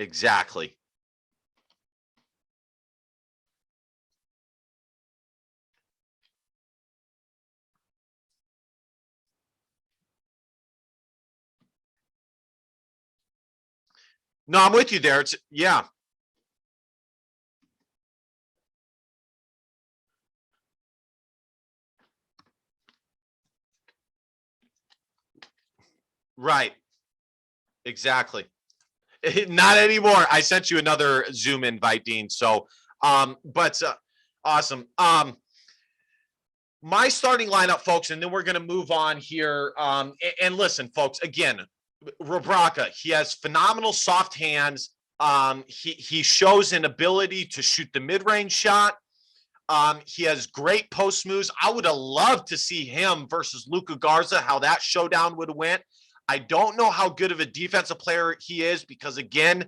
Exactly. No, I'm with you there. It's yeah. Right. Exactly. Not anymore. I sent you another Zoom invite, Dean. So, but awesome. My starting lineup, folks, and then we're going to move on here. And listen, folks, again, Rebraca, he has phenomenal soft hands. He shows an ability to shoot the mid-range shot. He has great post moves. I would have loved to see him versus Luka Garza, how that showdown would have went. I don't know how good of a defensive player he is because, again,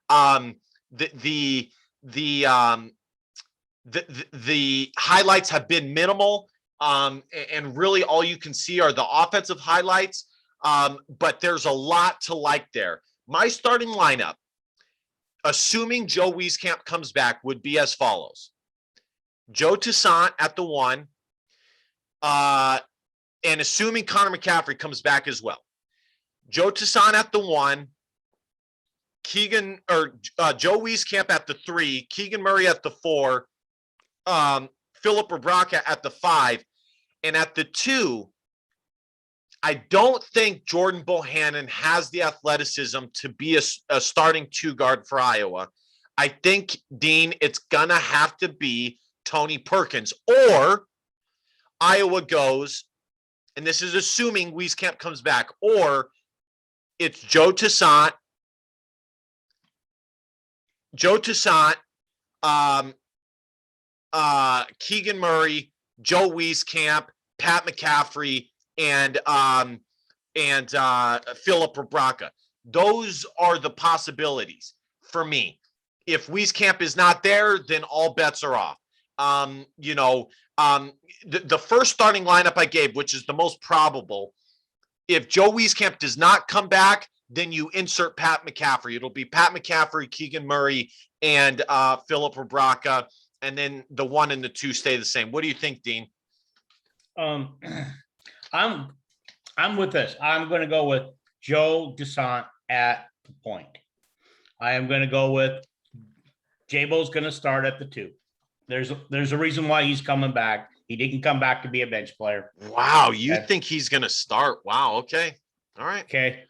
the highlights have been minimal, and really all you can see are the offensive highlights. But there's a lot to like there. My starting lineup, assuming Joe Wieskamp comes back, would be as follows: Joe Toussaint at the 1, and assuming Connor McCaffrey comes back as well. Joe Toussaint at the 1, Keegan or Joe Wieskamp at the 3, Keegan Murray at the 4, Filip Rebraca at the 5, and at the 2, I don't think Jordan Bohannon has the athleticism to be a starting 2 guard for Iowa. I think, Dean, it's gonna have to be Tony Perkins, or Iowa goes, and this is assuming Wieskamp comes back, or it's Joe Toussaint, Keegan Murray, Joe Wieskamp, Pat McCaffrey, and Filip Rebraca. Those are the possibilities for me. If Wieskamp is not there, then all bets are off. The first starting lineup I gave, which is the most probable, if Joe Wieskamp does not come back, then you insert Pat McCaffrey. It'll be Pat McCaffrey, Keegan Murray, and Filip Rebraca, and then the 1 and the 2 stay the same. What do you think, Dean? I'm with this. I'm going to go with Joe Toussaint at the point. I am going to go with J-Bo's going to start at the 2. There's a reason why he's coming back. He didn't come back to be a bench player. Wow, you think he's going to start? Wow, okay. All right. Okay.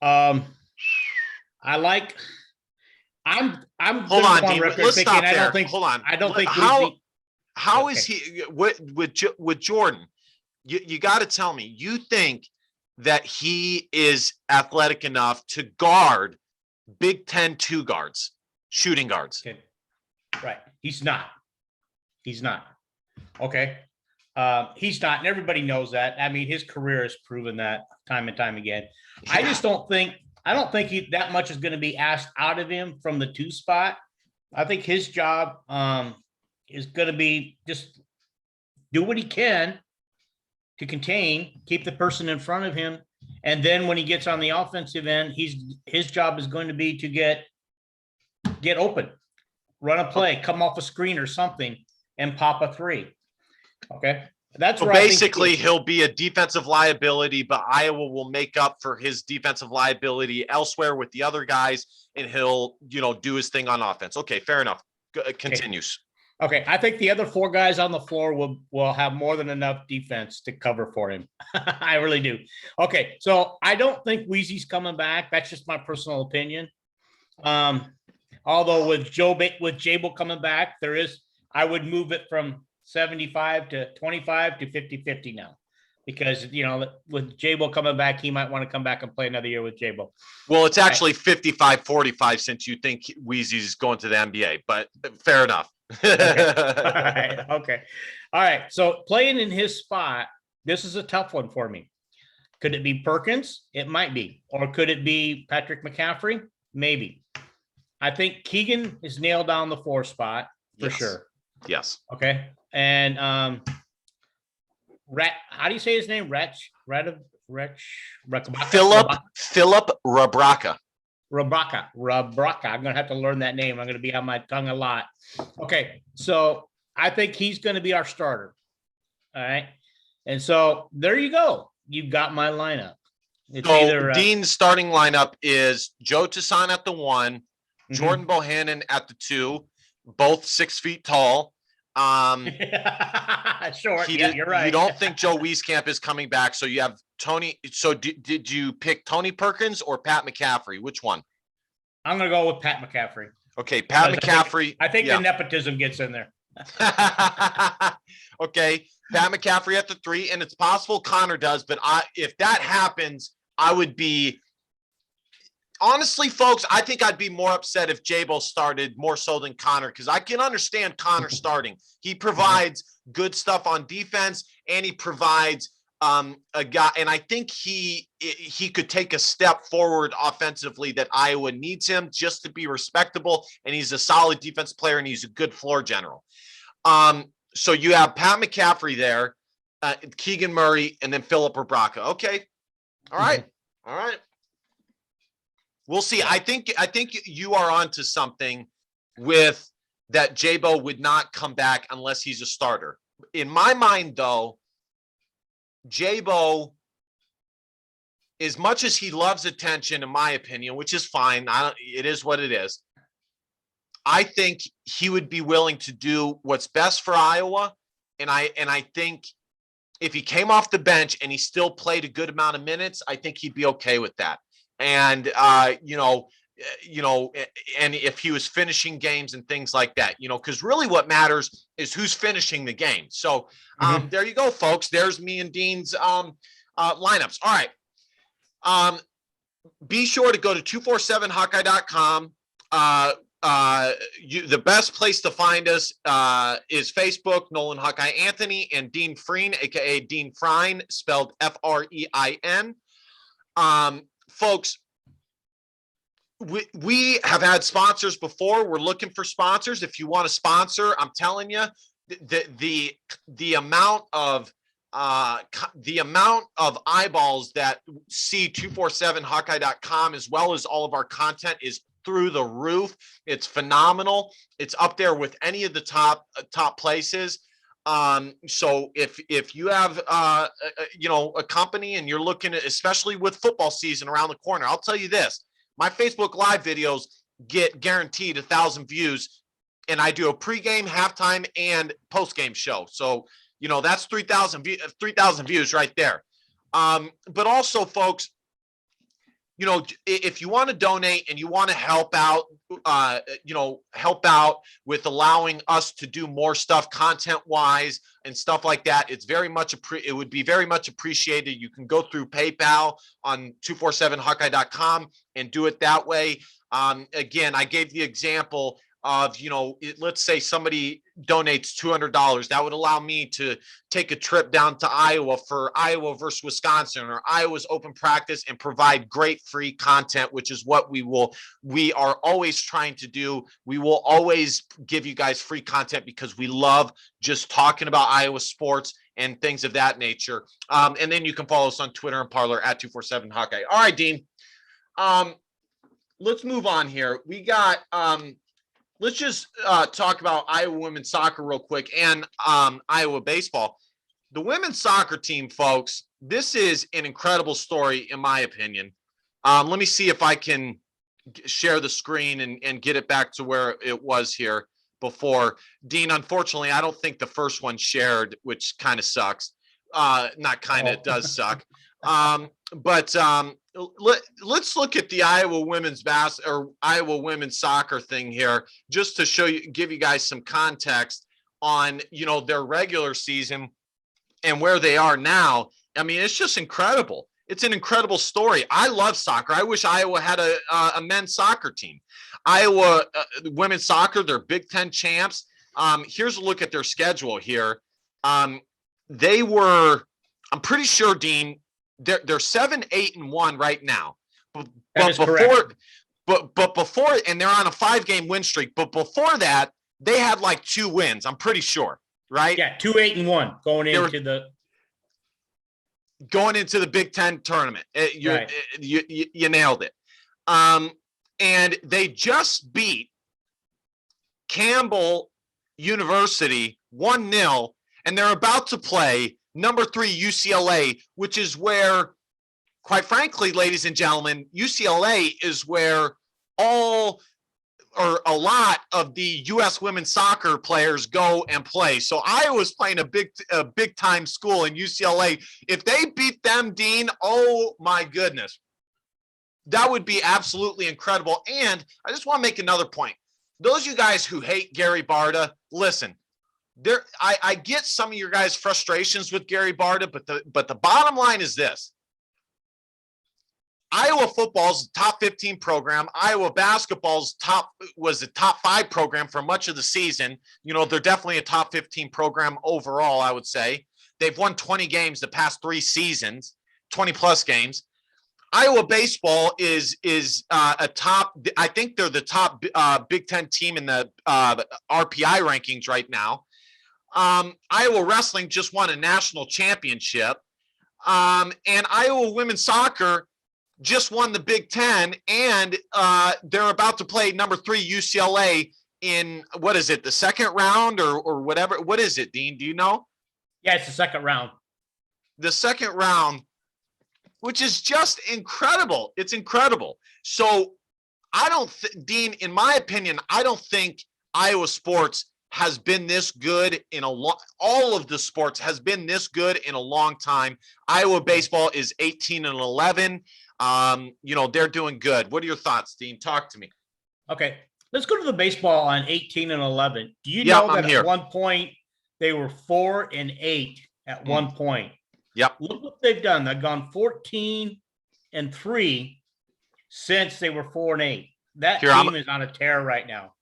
I'm hold on, Dean. Let's stop there. Hold on. I don't think how is he with Jordan? You got to tell me. You think that he is athletic enough to guard Big Ten 2 guards, shooting guards? Okay. Right. He's not. Okay. He's not, and everybody knows that. I mean, his career has proven that time and time again. Yeah. I don't think that much is going to be asked out of him from the 2 spot. I think his job is going to be just do what he can to contain, keep the person in front of him. And then when he gets on the offensive end, his job is going to be to get open, run a play, come off a screen or something, and pop a 3. Okay. That's so basically he'll be a defensive liability, but Iowa will make up for his defensive liability elsewhere with the other guys, and he'll, do his thing on offense. Okay, fair enough. Continues. Okay, I think the other 4 guys on the floor will have more than enough defense to cover for him. I really do. Okay, so I don't think Weezy's coming back. That's just my personal opinion. Although with Jabo coming back, I would move it from 75 to 25 to 50-50 now, because with Jabo coming back, he might want to come back and play another year with Jabo. Well, it's actually 55-45 since you think Weezy's going to the NBA, but fair enough. Okay. All right. So playing in his spot, this is a tough one for me. Could it be Perkins? It might be. Or could it be Patrick McCaffrey? Maybe. I think Keegan is nailed down the 4 spot for sure. Yes. Okay. And how do you say his name? Filip Rebraca. Rebraca. I'm going to have to learn that name. I'm going to be on my tongue a lot. Okay. So I think he's going to be our starter. All right. And so there you go. You've got my lineup. It's So either Dean's starting lineup is Joe Toussaint at the 1, Mhm. Jordan Bohannon at the 2, both 6 feet tall. Short. Yeah, you're right. You don't think Joe Wieskamp is coming back, so you have Tony. So did you pick Tony Perkins or Pat McCaffrey? Which one? I'm going to go with Pat McCaffrey. Okay, Pat McCaffrey. I think yeah. the nepotism gets in there. Okay, Pat McCaffrey at the 3, and it's possible Connor does, but if that happens, I would be honestly, folks, I think I'd be more upset if Jabo started more so than Connor, because I can understand Connor starting. He provides good stuff on defense, and he provides a guy, and I think he could take a step forward offensively that Iowa needs him just to be respectable, and he's a solid defense player, and he's a good floor general. So you have Pat McCaffrey there, Keegan Murray, and then Filip Rebraca. Okay. All right. All right. We'll see. I think you are onto something with that. Jabo would not come back unless he's a starter. In my mind, though, Jabo, as much as he loves attention, in my opinion, which is fine, it is what it is. I think he would be willing to do what's best for Iowa, and I think if he came off the bench and he still played a good amount of minutes, I think he'd be okay with that. And and if he was finishing games and things like that, because really what matters is who's finishing the game. So there you go, folks. There's me and Dean's lineups. All right. Be sure to go to 247hawkeye.com. The best place to find us is Facebook, Nolan Hawkeye Anthony, and Dean Frein, aka Dean Frein, spelled Frein. Folks, we have had sponsors before. We're looking for sponsors. If you want to sponsor, I'm telling you, the amount of eyeballs that see 247hawkeye.com as well as all of our content is through the roof. It's phenomenal. It's up there with any of the top places. So if you have a company and you're looking at, especially with football season around the corner, I'll tell you this: my Facebook Live videos get guaranteed 1,000 views, and I do a pregame, halftime, and postgame show. So that's 3,000 views right there. But also, folks, if you want to donate and you want to help out with allowing us to do more stuff content wise and stuff like that, it would be very much appreciated. You can go through PayPal on 247hawkeye.com and do it that way. Again, I gave the example of, let's say somebody donates $200. That would allow me to take a trip down to Iowa for Iowa versus Wisconsin or Iowa's open practice and provide great free content, which is what we are always trying to do. We will always give you guys free content because we love just talking about Iowa sports and things of that nature. And then you can follow us on Twitter and Parler at 247Hawkeye. All right, Dean. Let's move on here. We got let's just talk about Iowa women's soccer real quick and Iowa baseball. The women's soccer team, folks, this is an incredible story, in my opinion. Let me see if I can share the screen and get it back to where it was here before. Dean, unfortunately, I don't think the first one shared, which kind of sucks. Not kind of, it does suck. But let's look at the Iowa women's Iowa women's soccer thing here, just to give you guys some context on, their regular season and where they are now. I mean, it's just incredible. It's an incredible story. I love soccer. I wish Iowa had a men's soccer team. Iowa women's soccer, they're Big Ten champs. Here's a look at their schedule here. I'm pretty sure, Dean, they're 7-8-1 right now. But before, and they're on a 5-game win streak. But before that, they had like 2 wins. I'm pretty sure, right? Yeah, 2-8-1 going into the Big Ten tournament. You nailed it. and they just beat Campbell University 1-0, and they're about to play number 3 UCLA, which is where, quite frankly, ladies and gentlemen, UCLA is where all or a lot of the U.S. women's soccer players go and play. So Iowa's playing a big time school in UCLA. If they beat them, Dean, oh my goodness, that would be absolutely incredible. And I just want to make another point. Those of you guys who hate Gary Barta, listen. I get some of your guys' frustrations with Gary Barta, but the bottom line is this. Iowa football's a top 15 program. Iowa basketball's was a top 5 program for much of the season. You know, they're definitely a top 15 program overall, I would say. They've won 20 games the past 3 seasons, 20 plus games. Iowa baseball is a top, I think they're the top Big Ten team in the RPI rankings right now. Iowa wrestling just won a national championship. And Iowa women's soccer just won the Big Ten, and they're about to play number 3 UCLA in, what is it, the second round or whatever? What is it, Dean? Do you know? Yeah, it's the second round. The second round, which is just incredible. It's incredible. So Dean, in my opinion, I don't think Iowa sports has been this good in all of the sports has been this good in a long time. Iowa baseball is 18-11. You know, they're doing good. What are your thoughts, Dean? Talk to me. Okay, let's go to the baseball on 18-11. Do you Yeah, know that I'm here. at one point they were 4-8 at one point? Yep. Look what they've done. They've gone 14-3 since they were 4-8. That Here, team is on a tear right now.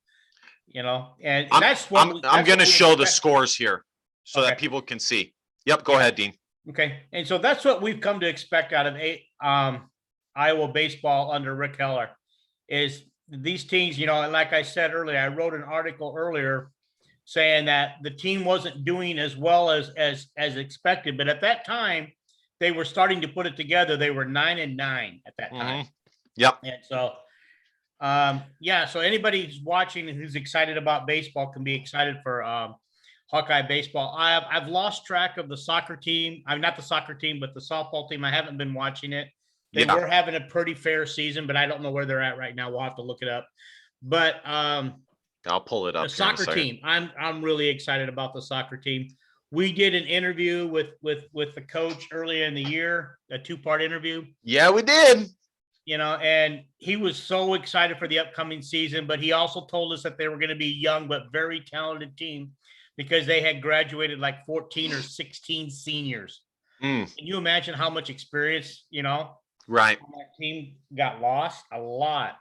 You know, and that's what I'm going to show the expect. scores here so that people can see. Yep, go ahead, Dean. Okay, and so that's what we've come to expect out of Iowa baseball under Rick Heller, is these teams. You know, and like I said earlier, I wrote an article earlier saying that the team wasn't doing as well as expected, but at that time they were starting to put it together. They were 9-9 at that time. Mm-hmm. Yep. And so. So anybody who's watching and who's excited about baseball can be excited for Hawkeye baseball. I've lost track of the soccer team. I'm not the soccer team, but the softball team. I haven't been watching it. They were having a pretty fair season, but I don't know where they're at right now. We'll have to look it up. But I'll pull it up. The soccer team. I'm really excited about the soccer team. We did an interview with the coach earlier in the year, a 2-part interview. Yeah, we did. You know, and he was so excited for the upcoming season, but he also told us that they were going to be young but very talented team because they had graduated like 14 or 16 seniors. Can you imagine how much experience, you know? Right. That team got lost a lot.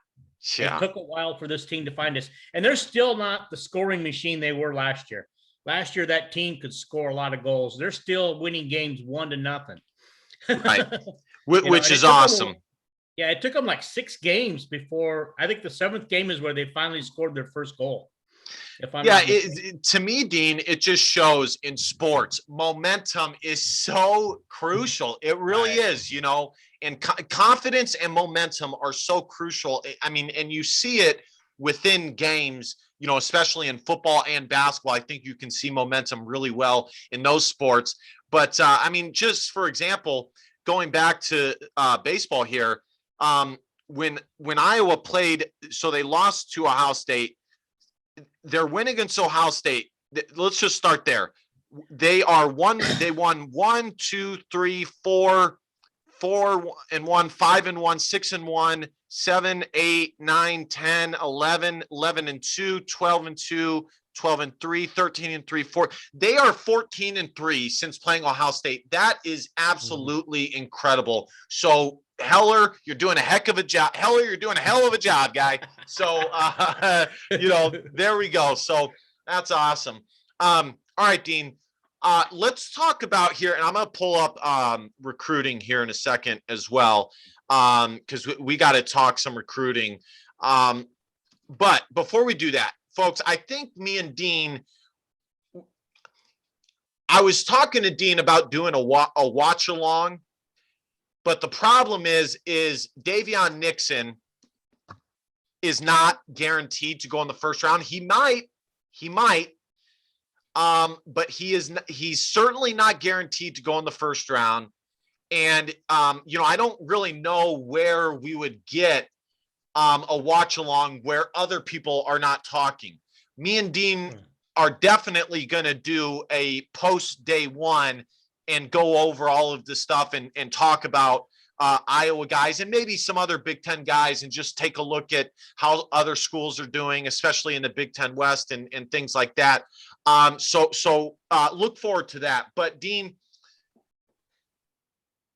Yeah. It took a while for this team to find us. And they're still not the scoring machine they were last year. Last year, that team could score a lot of goals. They're still winning games 1-0. Right. Which is awesome. Yeah, it took them like 6 games before. I think the 7th game is where they finally scored their first goal. To me, Dean, it just shows in sports, momentum is so crucial. It really is, you know, and confidence and momentum are so crucial. I mean, and you see it within games, you know, especially in football and basketball. I think you can see momentum really well in those sports. But I mean, just for example, going back to baseball here, when Iowa played, so they lost to Ohio State. Their win against Ohio State. Let's just start there. They won 1, 2, 3, 4, 4-1, 5-1, 6-1, 7, 8, 9, 10, 11, 11-2, 12-2, 12-3, 13-3, 4. They are 14-3 since playing Ohio State. That is absolutely incredible. So Heller, you're doing a heck of a job. Heller, you're doing a hell of a job, guy. So, you know, there we go. So that's awesome. All right, Dean, let's talk about here, and I'm going to pull up recruiting here in a second as well, because we got to talk some recruiting. But before we do that, folks, I think me and Dean, I was talking to Dean about doing a watch along. But the problem is Davion Nixon is not guaranteed to go in the first round. He might, but he's certainly not guaranteed to go in the first round. And, I don't really know where we would get a watch along where other people are not talking. Me and Dean are definitely going to do a post day one and go over all of this stuff and talk about Iowa guys and maybe some other Big Ten guys and just take a look at how other schools are doing, especially in the Big Ten West and things like that. So look forward to that. But Dean,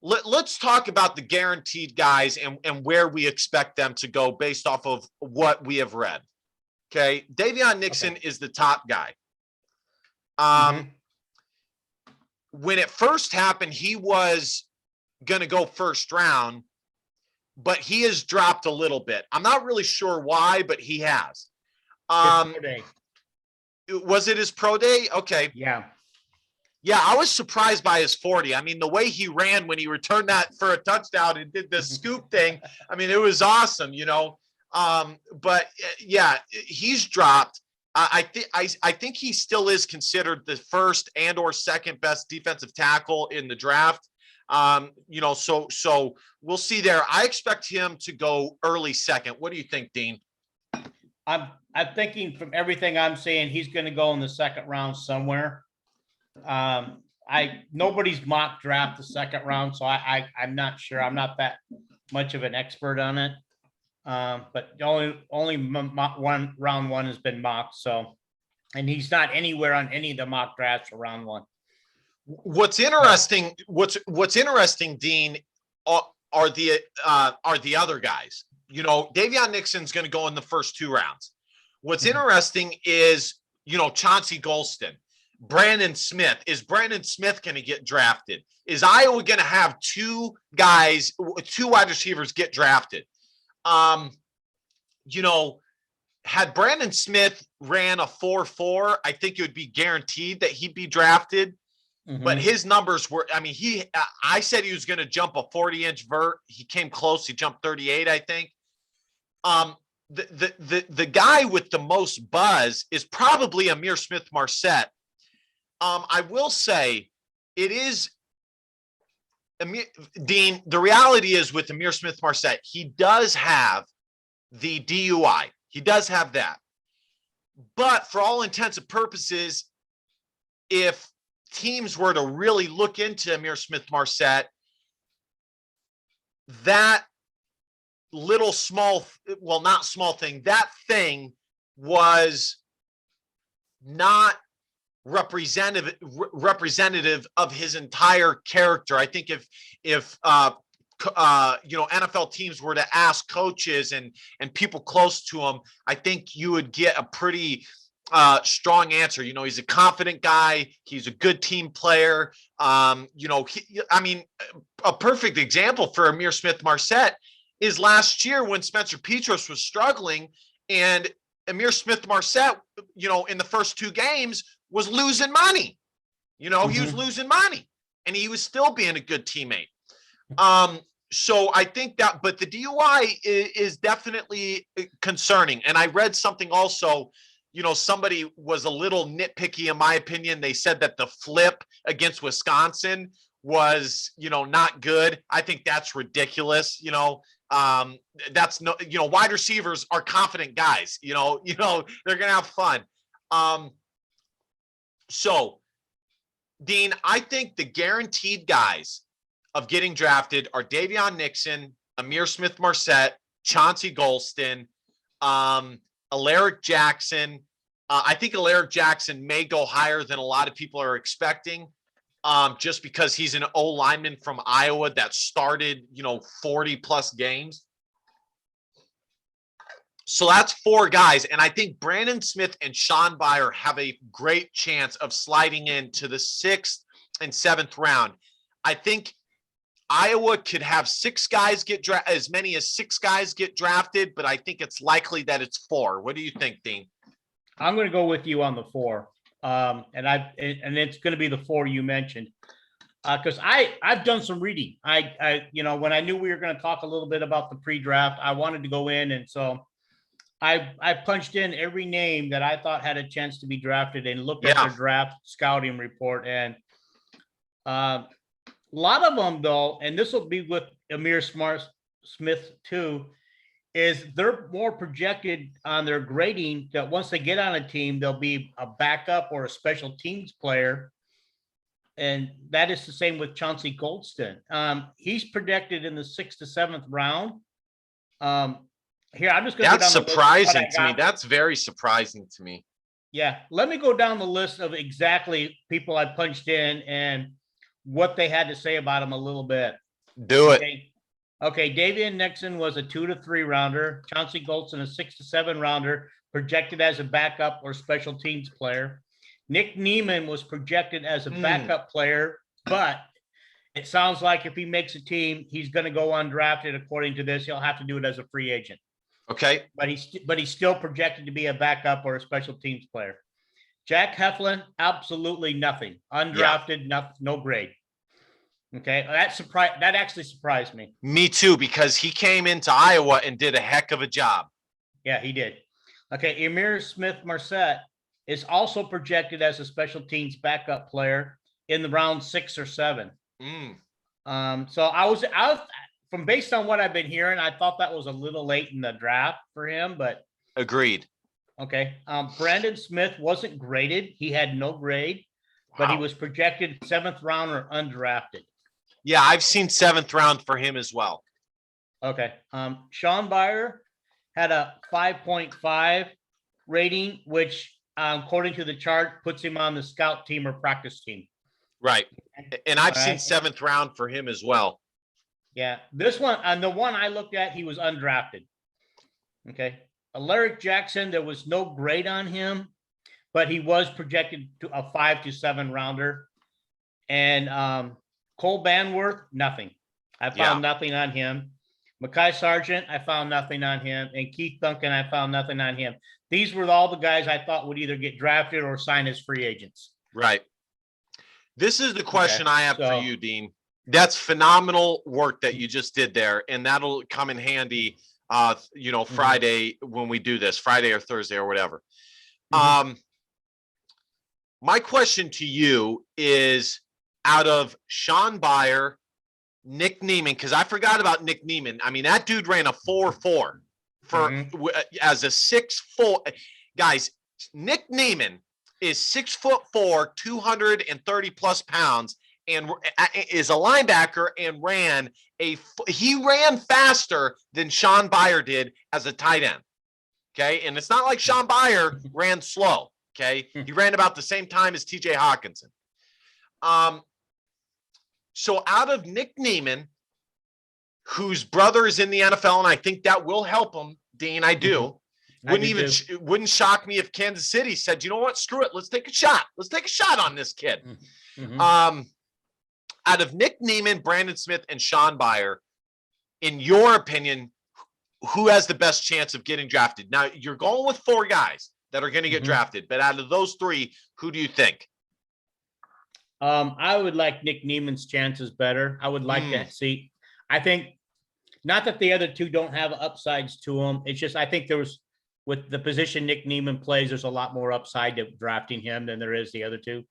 let's talk about the guaranteed guys and where we expect them to go based off of what we have read. Okay. Davion Nixon is the top guy. When it first happened, he was going to go first round, but he has dropped a little bit. I'm not really sure why, but he has. Was it his pro day? Okay. Yeah. Yeah, I was surprised by his 40. I mean, the way he ran when he returned that for a touchdown and did the scoop thing, I mean, it was awesome, But yeah, he's dropped. I think he still is considered the first and or second best defensive tackle in the draft. So we'll see there. I expect him to go early second. What do you think, Dean? I'm thinking from everything I'm saying, he's going to go in the second round somewhere. Nobody's mock draft the second round, so I'm not sure. I'm not that much of an expert on it. But only round one has been mocked. So, and he's not anywhere on any of the mock drafts for round one. What's interesting, Dean, are the other guys. Davion Nixon's going to go in the first two rounds. What's interesting is, Chauncey Golston, Brandon Smith. Is Brandon Smith going to get drafted? Is Iowa going to have two wide receivers get drafted? Had Brandon Smith ran a 4.4, I think it would be guaranteed that he'd be drafted. But his numbers were, I said he was going to jump a 40-inch vert. He came close. He jumped 38, I think. The guy with the most buzz is probably Ihmir Smith-Marsette. I will say it is, Dean, the reality is with Ihmir Smith-Marsette, he does have the DUI. He does have that. But for all intents and purposes, if teams were to really look into Ihmir Smith-Marsette, that little not small thing, that thing was not representative of his entire character. I think if NFL teams were to ask coaches and people close to him, I think you would get a pretty strong answer. He's a confident guy. He's a good team player. A perfect example for Ihmir Smith-Marsette is last year when Spencer Petras was struggling and Ihmir Smith-Marsette, in the first two games was losing money. He was losing money and he was still being a good teammate. So I think that, but the DUI is definitely concerning. And I read something also, somebody was a little nitpicky in my opinion. They said that the flip against Wisconsin was, not good. I think that's ridiculous. That's no, wide receivers are confident guys, they're going to have fun. So Dean, I think the guaranteed guys of getting drafted are Davion Nixon, Ihmir Smith-Marsette, Chauncey Golston, Alaric Jackson. I think Alaric Jackson may go higher than a lot of people are expecting, just because he's an O lineman from Iowa that started, 40 plus games. So that's four guys. And I think Brandon Smith and Sean Byer have a great chance of sliding into the 6th and 7th round. I think Iowa could have as many as 6 guys get drafted, but I think it's likely that it's 4. What do you think, Dean? I'm going to go with you on the 4. And it's going to be the 4 you mentioned. Because I've done some reading. I when I knew we were going to talk a little bit about the pre-draft, I wanted to go in, and so I punched in every name that I thought had a chance to be drafted and looked at Yeah. their draft scouting report. And a lot of them, though, and this will be with Amir Smith too, is they're more projected on their grading that once they get on a team, they'll be a backup or a special teams player. And that is the same with Chauncey Goldston. He's projected in the 6th to 7th round. Here, I'm just going to That's go down the list of what surprising I to me. got. That's very surprising to me. Yeah, let me go down the list of exactly people I punched in and what they had to say about him a little bit. Do it. Okay, Davian Nixon was a 2 to 3 rounder. Chauncey Goldston, a 6 to 7 rounder, projected as a backup or special teams player. Nick Neiman was projected as a backup player, but it sounds like if he makes a team, he's going to go undrafted. According to this, he'll have to do it as a free agent. Okay. But he's still projected to be a backup or a special teams player. Jack Heflin, absolutely nothing. Undrafted, no grade. Okay, that actually surprised me. Me too, because he came into Iowa and did a heck of a job. Yeah, he did. Okay, Emir Smith-Marset is also projected as a special teams backup player in the round 6 or 7. So I was from based on what I've been hearing, I thought that was a little late in the draft for him, but agreed. Okay. Brandon Smith wasn't graded. He had no grade, but he was projected 7th round or undrafted. Yeah, I've seen 7th round for him as well. Okay. Sean Byer had a 5.5 rating, which according to the chart puts him on the scout team or practice team. Right. And I've seen 7th round for him as well. Yeah. This one, and the one I looked at, he was undrafted. Okay. Alaric Jackson, there was no grade on him, but he was projected to a 5 to 7 rounder. And Cole Banworth, nothing. I found nothing on him. Mekhi Sargent, I found nothing on him. And Keith Duncan, I found nothing on him. These were all the guys I thought would either get drafted or sign as free agents. Right. This is the question I have for you, Dean. That's phenomenal work that you just did there. And that'll come in handy, Friday when we do this, Friday or Thursday or whatever. My question to you is, out of Sean Byer, Nick Neiman, because I forgot about Nick Neiman. I mean, that dude ran a 4.4 as a 6'4". Guys, Nick Neiman is 6'4", 230 plus pounds, and is a linebacker and he ran faster than Sean Byer did as a tight end. Okay. And it's not like Sean Byer ran slow. Okay. He ran about the same time as TJ Hawkinson. So out of Nick Neiman, whose brother is in the NFL, and I think that will help him, Dean, I do. Wouldn't shock me if Kansas City said, you know what, screw it, let's take a shot. Let's take a shot on this kid. Out of Nick Neiman, Brandon Smith, and Sean Byer, in your opinion, who has the best chance of getting drafted? Now, you're going with 4 guys that are going to get drafted, but out of those 3, who do you think? I would like Nick Neiman's chances better. I would like to see. I think not that the other 2 don't have upsides to them. It's just I think there was, with the position Nick Neiman plays, there's a lot more upside to drafting him than there is the other 2.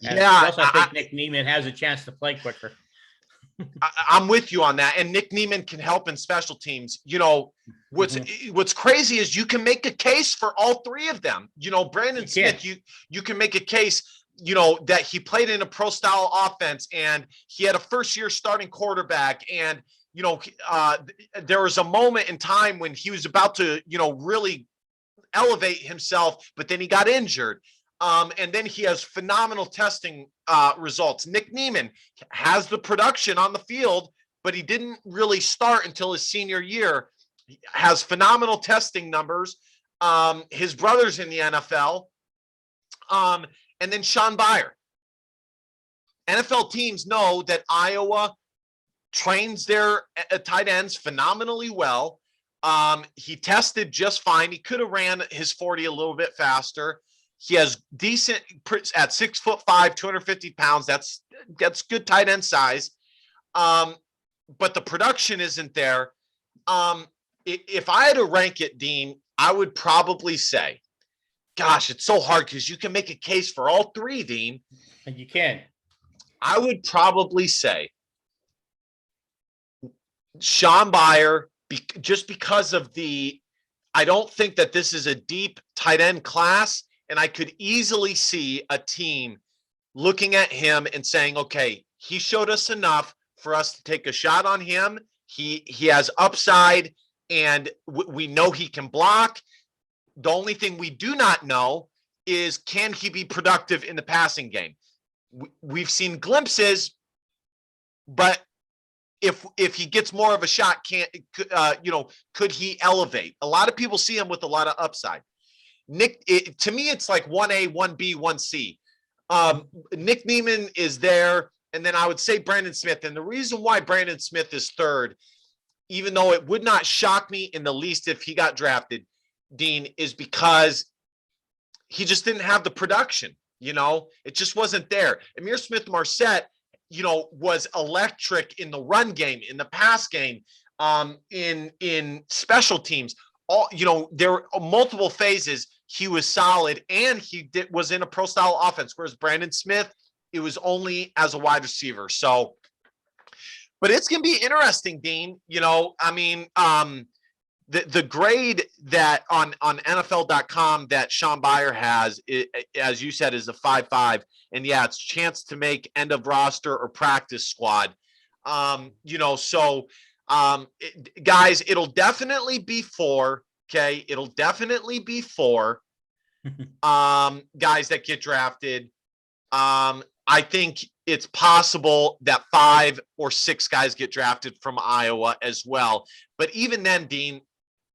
And plus, I think Nick Neiman has a chance to play quicker. I'm with you on that. And Nick Neiman can help in special teams. You know, what's crazy is you can make a case for all 3 of them. You know, Brandon Smith, you can make a case, that he played in a pro style offense and he had a first-year starting quarterback. And, there was a moment in time when he was about to, really elevate himself, but then he got injured. And then he has phenomenal testing results. Nick Neiman has the production on the field, but he didn't really start until his senior year. He has phenomenal testing numbers. His brother's in the NFL. And then Sean Byer. NFL teams know that Iowa trains their tight ends phenomenally well. He tested just fine. He could have ran his 40 a little bit faster. He has decent at 6'5", 250 pounds. That's good tight end size. But the production isn't there. if I had to rank it, Dean, I would probably say, gosh, it's so hard because you can make a case for all three, Dean. And you can. I would probably say Sean Beyer, just because of I don't think that this is a deep tight end class, and I could easily see a team looking at him and saying, okay, he showed us enough for us to take a shot on him. He has upside, and we know he can block. The only thing we do not know is, can he be productive in the passing game? We've seen glimpses, but if he gets more of a shot, could he elevate? A lot of people see him with a lot of upside. Nick, to me, it's like 1A, 1B, 1C. Nick Neiman is there, and then I would say Brandon Smith. And the reason why Brandon Smith is third, even though it would not shock me in the least if he got drafted, Dean, is because he just didn't have the production. It just wasn't there. Amir Smith-Marset, was electric in the run game, in the pass game, in special teams. There were multiple phases. He was solid, and was in a pro style offense. Whereas Brandon Smith, it was only as a wide receiver. So, but it's going to be interesting, Dean. The grade that on NFL.com that Sean Beyer has, as you said, is a 5.5. And yeah, it's chance to make end of roster or practice squad. Guys, it'll definitely be 4. Okay. It'll definitely be 4 guys that get drafted. I think it's possible that 5 or 6 guys get drafted from Iowa as well. But even then, Dean,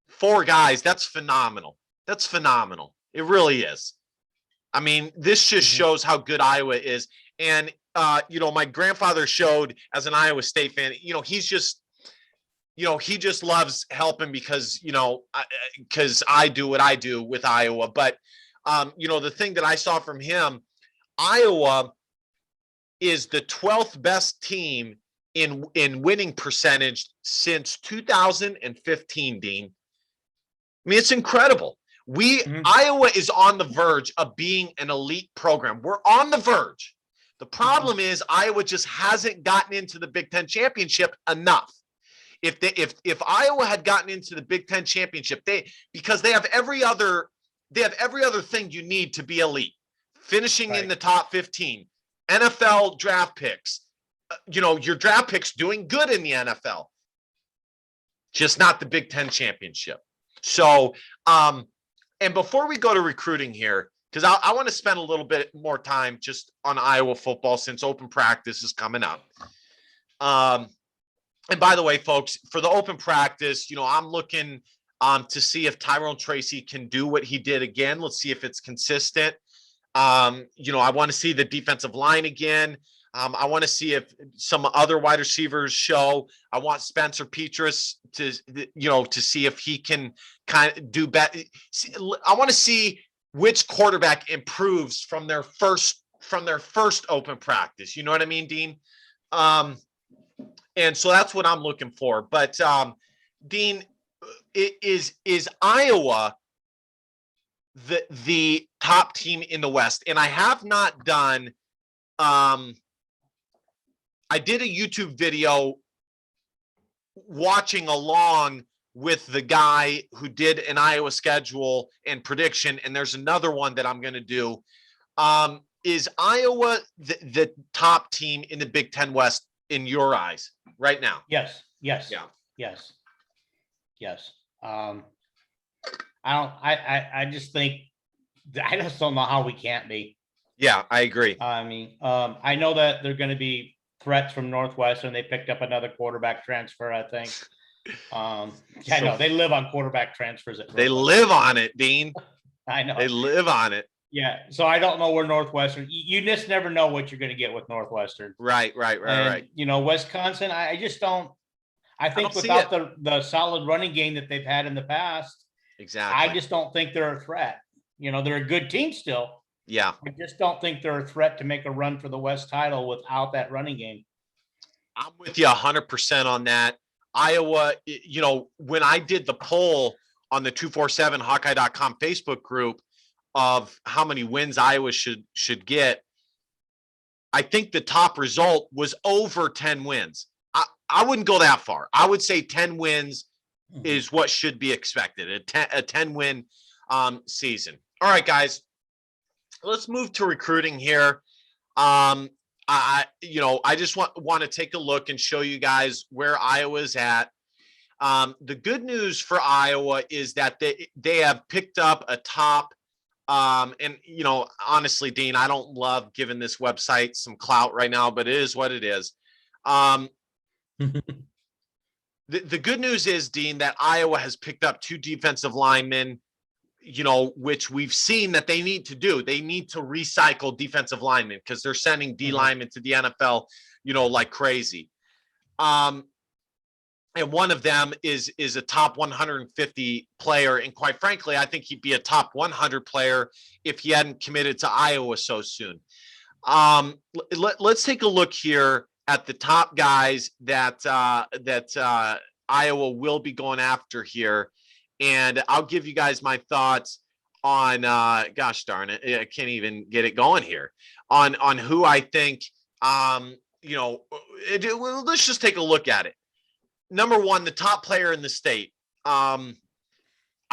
4 guys, that's phenomenal. That's phenomenal. It really is. I mean, this just shows how good Iowa is. And, my grandfather showed, as an Iowa State fan, he's just, he just loves helping because I do what I do with Iowa. But, the thing that I saw from him, Iowa is the 12th best team in winning percentage since 2015, Dean. I mean, it's incredible. Iowa is on the verge of being an elite program. We're on the verge. The problem is Iowa just hasn't gotten into the Big Ten championship enough. If Iowa had gotten into the Big Ten championship, because they have every other thing you need to be elite, finishing in the top 15, NFL draft picks, your draft picks doing good in the NFL, just not the Big Ten championship. So, and before we go to recruiting here, because I want to spend a little bit more time just on Iowa football since open practice is coming up. And by the way, folks, for the open practice, I'm looking to see if Tyrone Tracy can do what he did again. Let's see if it's consistent. I want to see the defensive line again. I want to see if some other wide receivers show. I want Spencer Petras to see if he can kind of do better. I want to see which quarterback improves from their first open practice. You know what I mean, Dean? And so that's what I'm looking for. But Dean, is Iowa the top team in the West? And I have not done. I did a YouTube video watching along with the guy who did an Iowa schedule and prediction, and there's another one that I'm going to do. Is Iowa the top team in the Big Ten West in your eyes right now? Yes. Yeah. Yes. I just think, I just don't know how we can't be. Yeah, I agree. I mean, I know that they're going to be threats from Northwestern. They picked up another quarterback transfer, I think. I know they live on quarterback transfers. They live on it, Dean. I know they live on it. Yeah. So I don't know where Northwestern, you just never know what you're going to get with Northwestern. Right. Wisconsin, I just don't, I think without the solid running game that they've had in the past, exactly, I just don't think they're a threat. They're a good team still. Yeah. I just don't think they're a threat to make a run for the West title without that running game. I'm with you 100% on that. Iowa, when I did the poll on the 247 Hawkeye.com Facebook group of how many wins Iowa should get, I think the top result was over 10 wins. I wouldn't go that far. I would say 10 wins is what should be expected, a 10 win season. All right, guys, let's move to recruiting here. I just want to take a look and show you guys where Iowa's at. The good news for Iowa is that they have picked up a top. And honestly, Dean, I don't love giving this website some clout right now, but it is what it is. The good news is, Dean, that Iowa has picked up 2 defensive linemen, which we've seen that they need to do. They need to recycle defensive linemen because they're sending D linemen to the NFL, like crazy. And one of them is a top 150 player. And quite frankly, I think he'd be a top 100 player if he hadn't committed to Iowa so soon. Let's take a look here at the top guys that Iowa will be going after here. And I'll give you guys my thoughts on, gosh darn it, I can't even get it going here, on who I think, let's just take a look at it. Number one, the top player in the state. I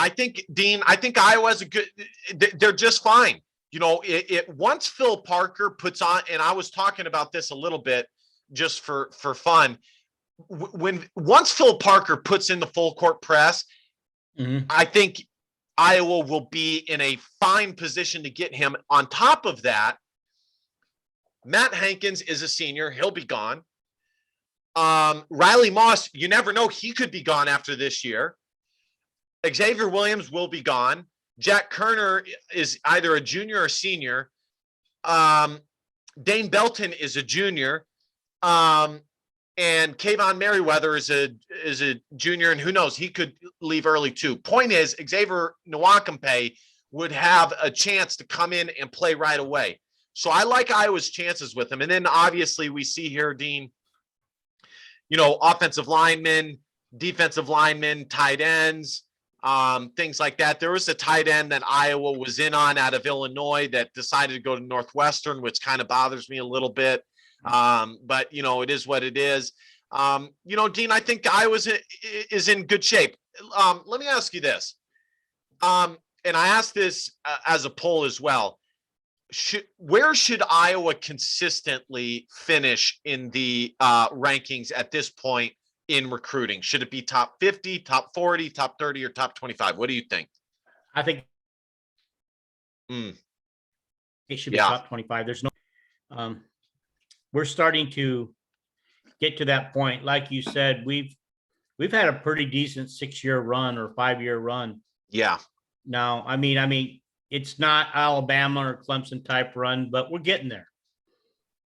think, Dean, Iowa's they're just fine. Once Phil Parker puts on, and I was talking about this a little bit just for fun, once Phil Parker puts in the full court press, I think Iowa will be in a fine position to get him. On top of that, Matt Hankins is a senior. He'll be gone. Riley Moss, you never know. He could be gone after this year. Xavier Williams will be gone. Jack Kerner is either a junior or senior. Dane Belton is a junior. And Kayvon Merriweather is a junior, and who knows, he could leave early too. Point is, Xavier Nwakampe would have a chance to come in and play right away. So I like Iowa's chances with him. And then obviously we see here, Dean, offensive linemen, defensive linemen, tight ends, things like that. There was a tight end that Iowa was in on out of Illinois that decided to go to Northwestern, which kind of bothers me a little bit. But it is what it is. Dean, I think Iowa is in good shape. Let me ask you this. And I asked this as a poll as well. Where should Iowa consistently finish in the rankings at this point in recruiting? Should it be top 50, top 40, top 30, or top 25? What do you think? I think it should be top 25. There's no we're starting to get to that point. Like you said, we've had a pretty decent 6-year run or 5-year run. Yeah. Now, I mean, it's not Alabama or Clemson type run, but we're getting there.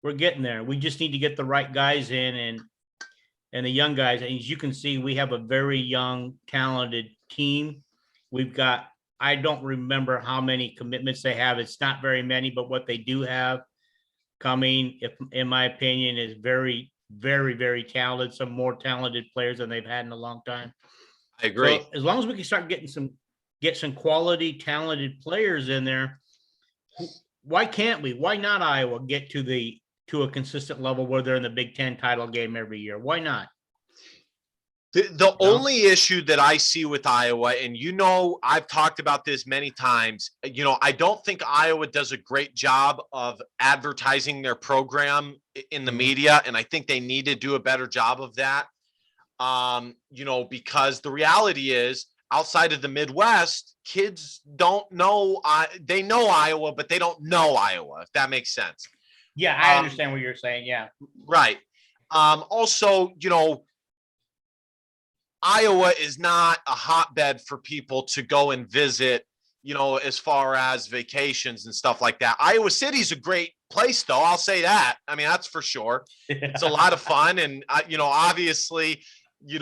We're getting there. We just need to get the right guys in and the young guys. And as you can see, we have a very young, talented team. We've got, I don't remember how many commitments they have. It's not very many, but what they do have coming, if in my opinion, is very, very, very talented. Some more talented players than they've had in a long time. I agree. So as long as we can start getting some quality, talented players in there, why can't we? Why not Iowa get to a consistent level where they're in the Big Ten title game every year? Why not? The only issue that I see with Iowa, and I've talked about this many times, I don't think Iowa does a great job of advertising their program in the media, and I think they need to do a better job of that. Because the reality is, outside of the Midwest, kids don't know, they know Iowa, but they don't know Iowa, if that makes sense. Yeah, I understand what you're saying. Yeah. Right. Also, Iowa is not a hotbed for people to go and visit, as far as vacations and stuff like that. Iowa City's a great place, though. I'll say that. I mean, that's for sure. It's a lot of fun. And, obviously, we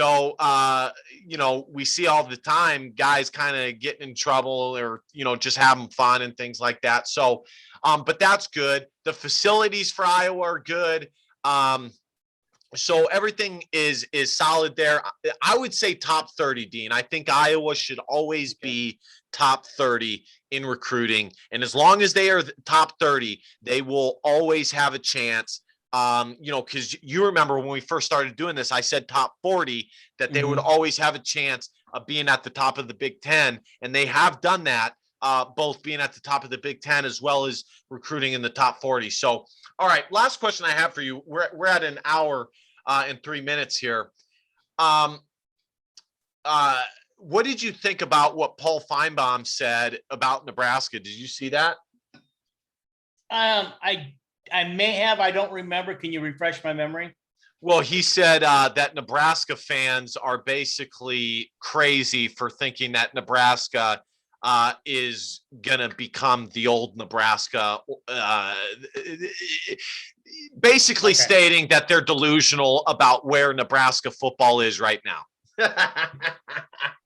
see all the time guys kind of getting in trouble or, just having fun and things like that. So, but that's good. The facilities for Iowa are good. So everything is solid there. I would say top 30, Dean. I think Iowa should always be top 30 in recruiting. And as long as they are top 30, they will always have a chance. Because you remember when we first started doing this, I said top 40, that they would always have a chance of being at the top of the Big Ten. And they have done that, both being at the top of the Big Ten as well as recruiting in the top 40. So, all right, last question I have for you. We're at an hour and 3 minutes here. What did you think about what Paul Feinbaum said about Nebraska? Did you see that? I may have. I don't remember. Can you refresh my memory? Well, he said that Nebraska fans are basically crazy for thinking that Nebraska is going to become the old Nebraska, basically stating that they're delusional about where Nebraska football is right now.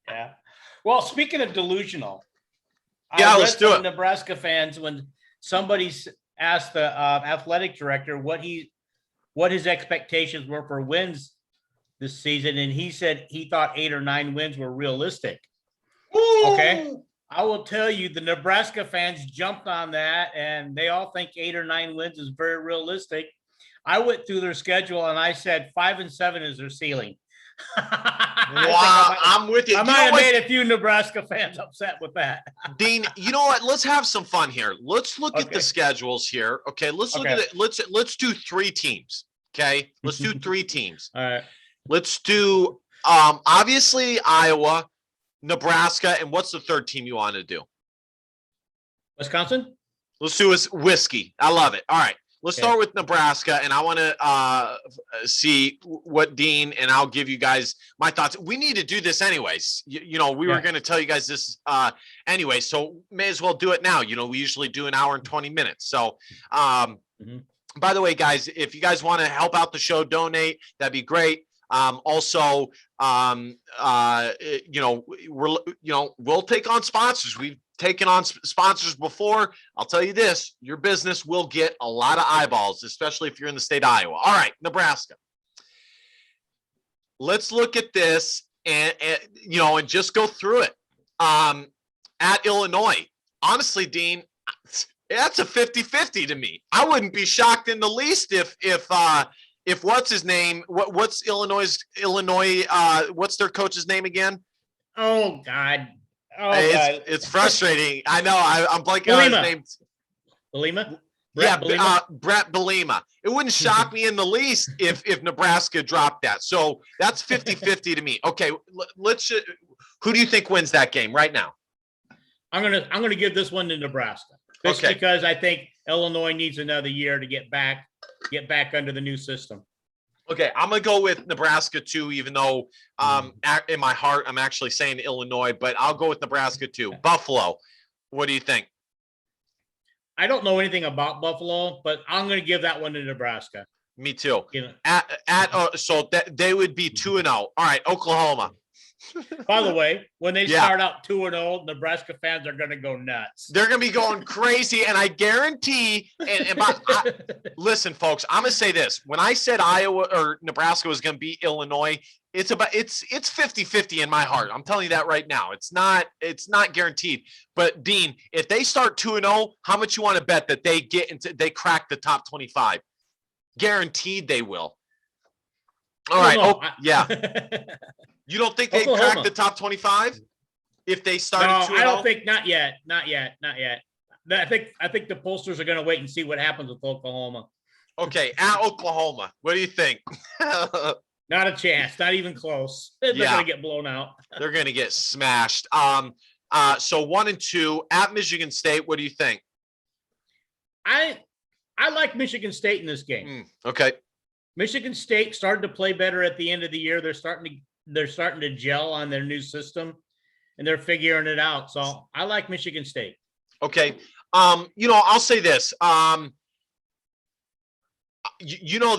Yeah. Well, speaking of delusional, let's do it. Nebraska fans, when somebody asked the athletic director what his expectations were for wins this season, and he said he thought 8 or 9 wins were realistic. Ooh. Okay. I will tell you, the Nebraska fans jumped on that, and they all think 8 or 9 wins is very realistic. I went through their schedule, and I said 5 and 7 is their ceiling. Wow, I'm with you. I might have made a few Nebraska fans upset with that. Dean, you know what? Let's have some fun here. Let's look at the schedules here. Okay, let's look at it. Let's do 3 teams. Okay, let's do 3 teams. All right. Let's do obviously Iowa, Nebraska, and what's the third team you want to do? Wisconsin? Let's do whiskey. I love it. All right. Let's start with Nebraska, and I want to see what Dean, and I'll give you guys my thoughts. We need to do this anyways. We were going to tell you guys this anyway, so may as well do it now. We usually do an hour and 20 minutes. So, by the way, guys, if you guys want to help out the show, donate, that'd be great. Also, we'll take on sponsors. We've taken on sponsors before. I'll tell you this, your business will get a lot of eyeballs, especially if you're in the state of Iowa. All right, Nebraska. Let's look at this and just go through it. At Illinois, honestly, Dean, that's a 50-50 to me. I wouldn't be shocked in the least if what's his name? What's Illinois? What's their coach's name again? Oh God! It's frustrating. I know. I'm blanking on his name. Bielema? Brett Bielema. It wouldn't shock me in the least if Nebraska dropped that. So that's 50-50 to me. Okay, let's. Who do you think wins that game right now? I'm gonna give this one to Nebraska. Just because I think Illinois needs another year to get back under the new system. Okay, I'm going to go with Nebraska too, even though in my heart I'm actually saying Illinois, but I'll go with Nebraska too. Buffalo, what do you think? I don't know anything about Buffalo, but I'm going to give that one to Nebraska. Me too. So they would be 2-0. All right, Oklahoma. By the way, when they start out 2-0, Nebraska fans are going to go nuts. They're going to be going crazy, and I guarantee. Listen, folks, I'm going to say this: when I said Iowa or Nebraska was going to beat Illinois, it's 50-50 in my heart. I'm telling you that right now. It's not guaranteed. But Dean, if they start 2-0, how much you want to bet that they crack the top 25? Guaranteed they will. All right. Yeah. You don't think they crack the top 25 if they start? No, I don't think. Not yet. I think the pollsters are going to wait and see what happens with Oklahoma. Okay, at Oklahoma, what do you think? Not a chance. Not even close. They're going to get blown out. They're going to get smashed. So 1 and 2 at Michigan State. What do you think? I like Michigan State in this game. Okay. Michigan State started to play better at the end of the year. They're starting to gel on their new system, and they're figuring it out. So I like Michigan State. Okay. I'll say this.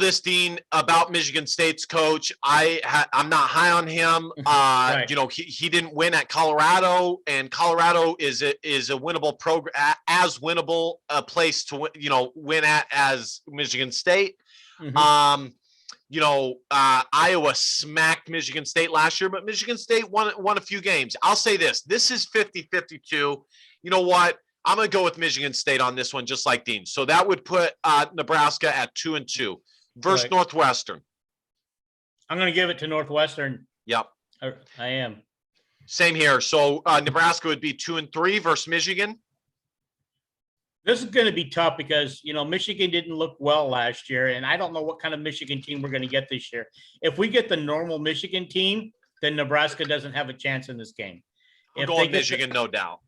This, Dean, about Michigan State's coach. I'm not high on him. Right. He didn't win at Colorado, and Colorado is a winnable program, as winnable a place to win at as Michigan State. Iowa smacked Michigan State last year, but Michigan State won a few games. I'll say this. This is 50-52. You know what? I'm going to go with Michigan State on this one, just like Dean. So that would put Nebraska at 2-2 versus Northwestern. I'm going to give it to Northwestern. Yep. I am. Same here. So Nebraska would be 2-3 versus Michigan. This is going to be tough because, Michigan didn't look well last year, and I don't know what kind of Michigan team we're going to get this year. If we get the normal Michigan team, then Nebraska doesn't have a chance in this game. I'm going Michigan, no doubt.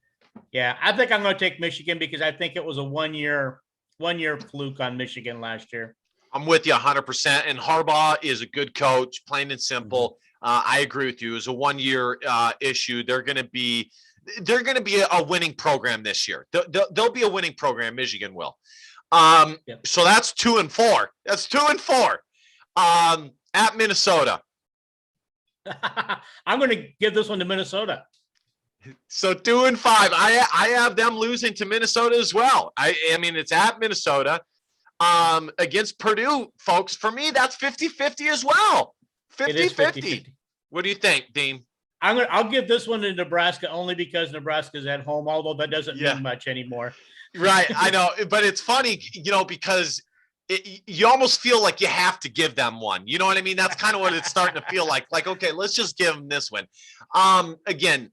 Yeah, I think I'm going to take Michigan because I think it was a one-year fluke on Michigan last year. I'm with you 100%. And Harbaugh is a good coach, plain and simple. I agree with you. It was a one-year issue. They're going to be a winning program this year. They'll be a winning program. Michigan will. So that's 2-4. That's 2-4. At Minnesota. I'm going to give this one to Minnesota. So 2-5. I have them losing to Minnesota as well. I mean, it's at Minnesota against Purdue, folks. For me, that's 50-50 as well. 50-50. What do you think, Dean? I'll give this one to Nebraska only because Nebraska's at home, although that doesn't mean much anymore. Right. I know, but it's funny, because you almost feel like you have to give them one. You know what I mean? That's kind of what it's starting to feel like. Like, okay, let's just give them this one. Again,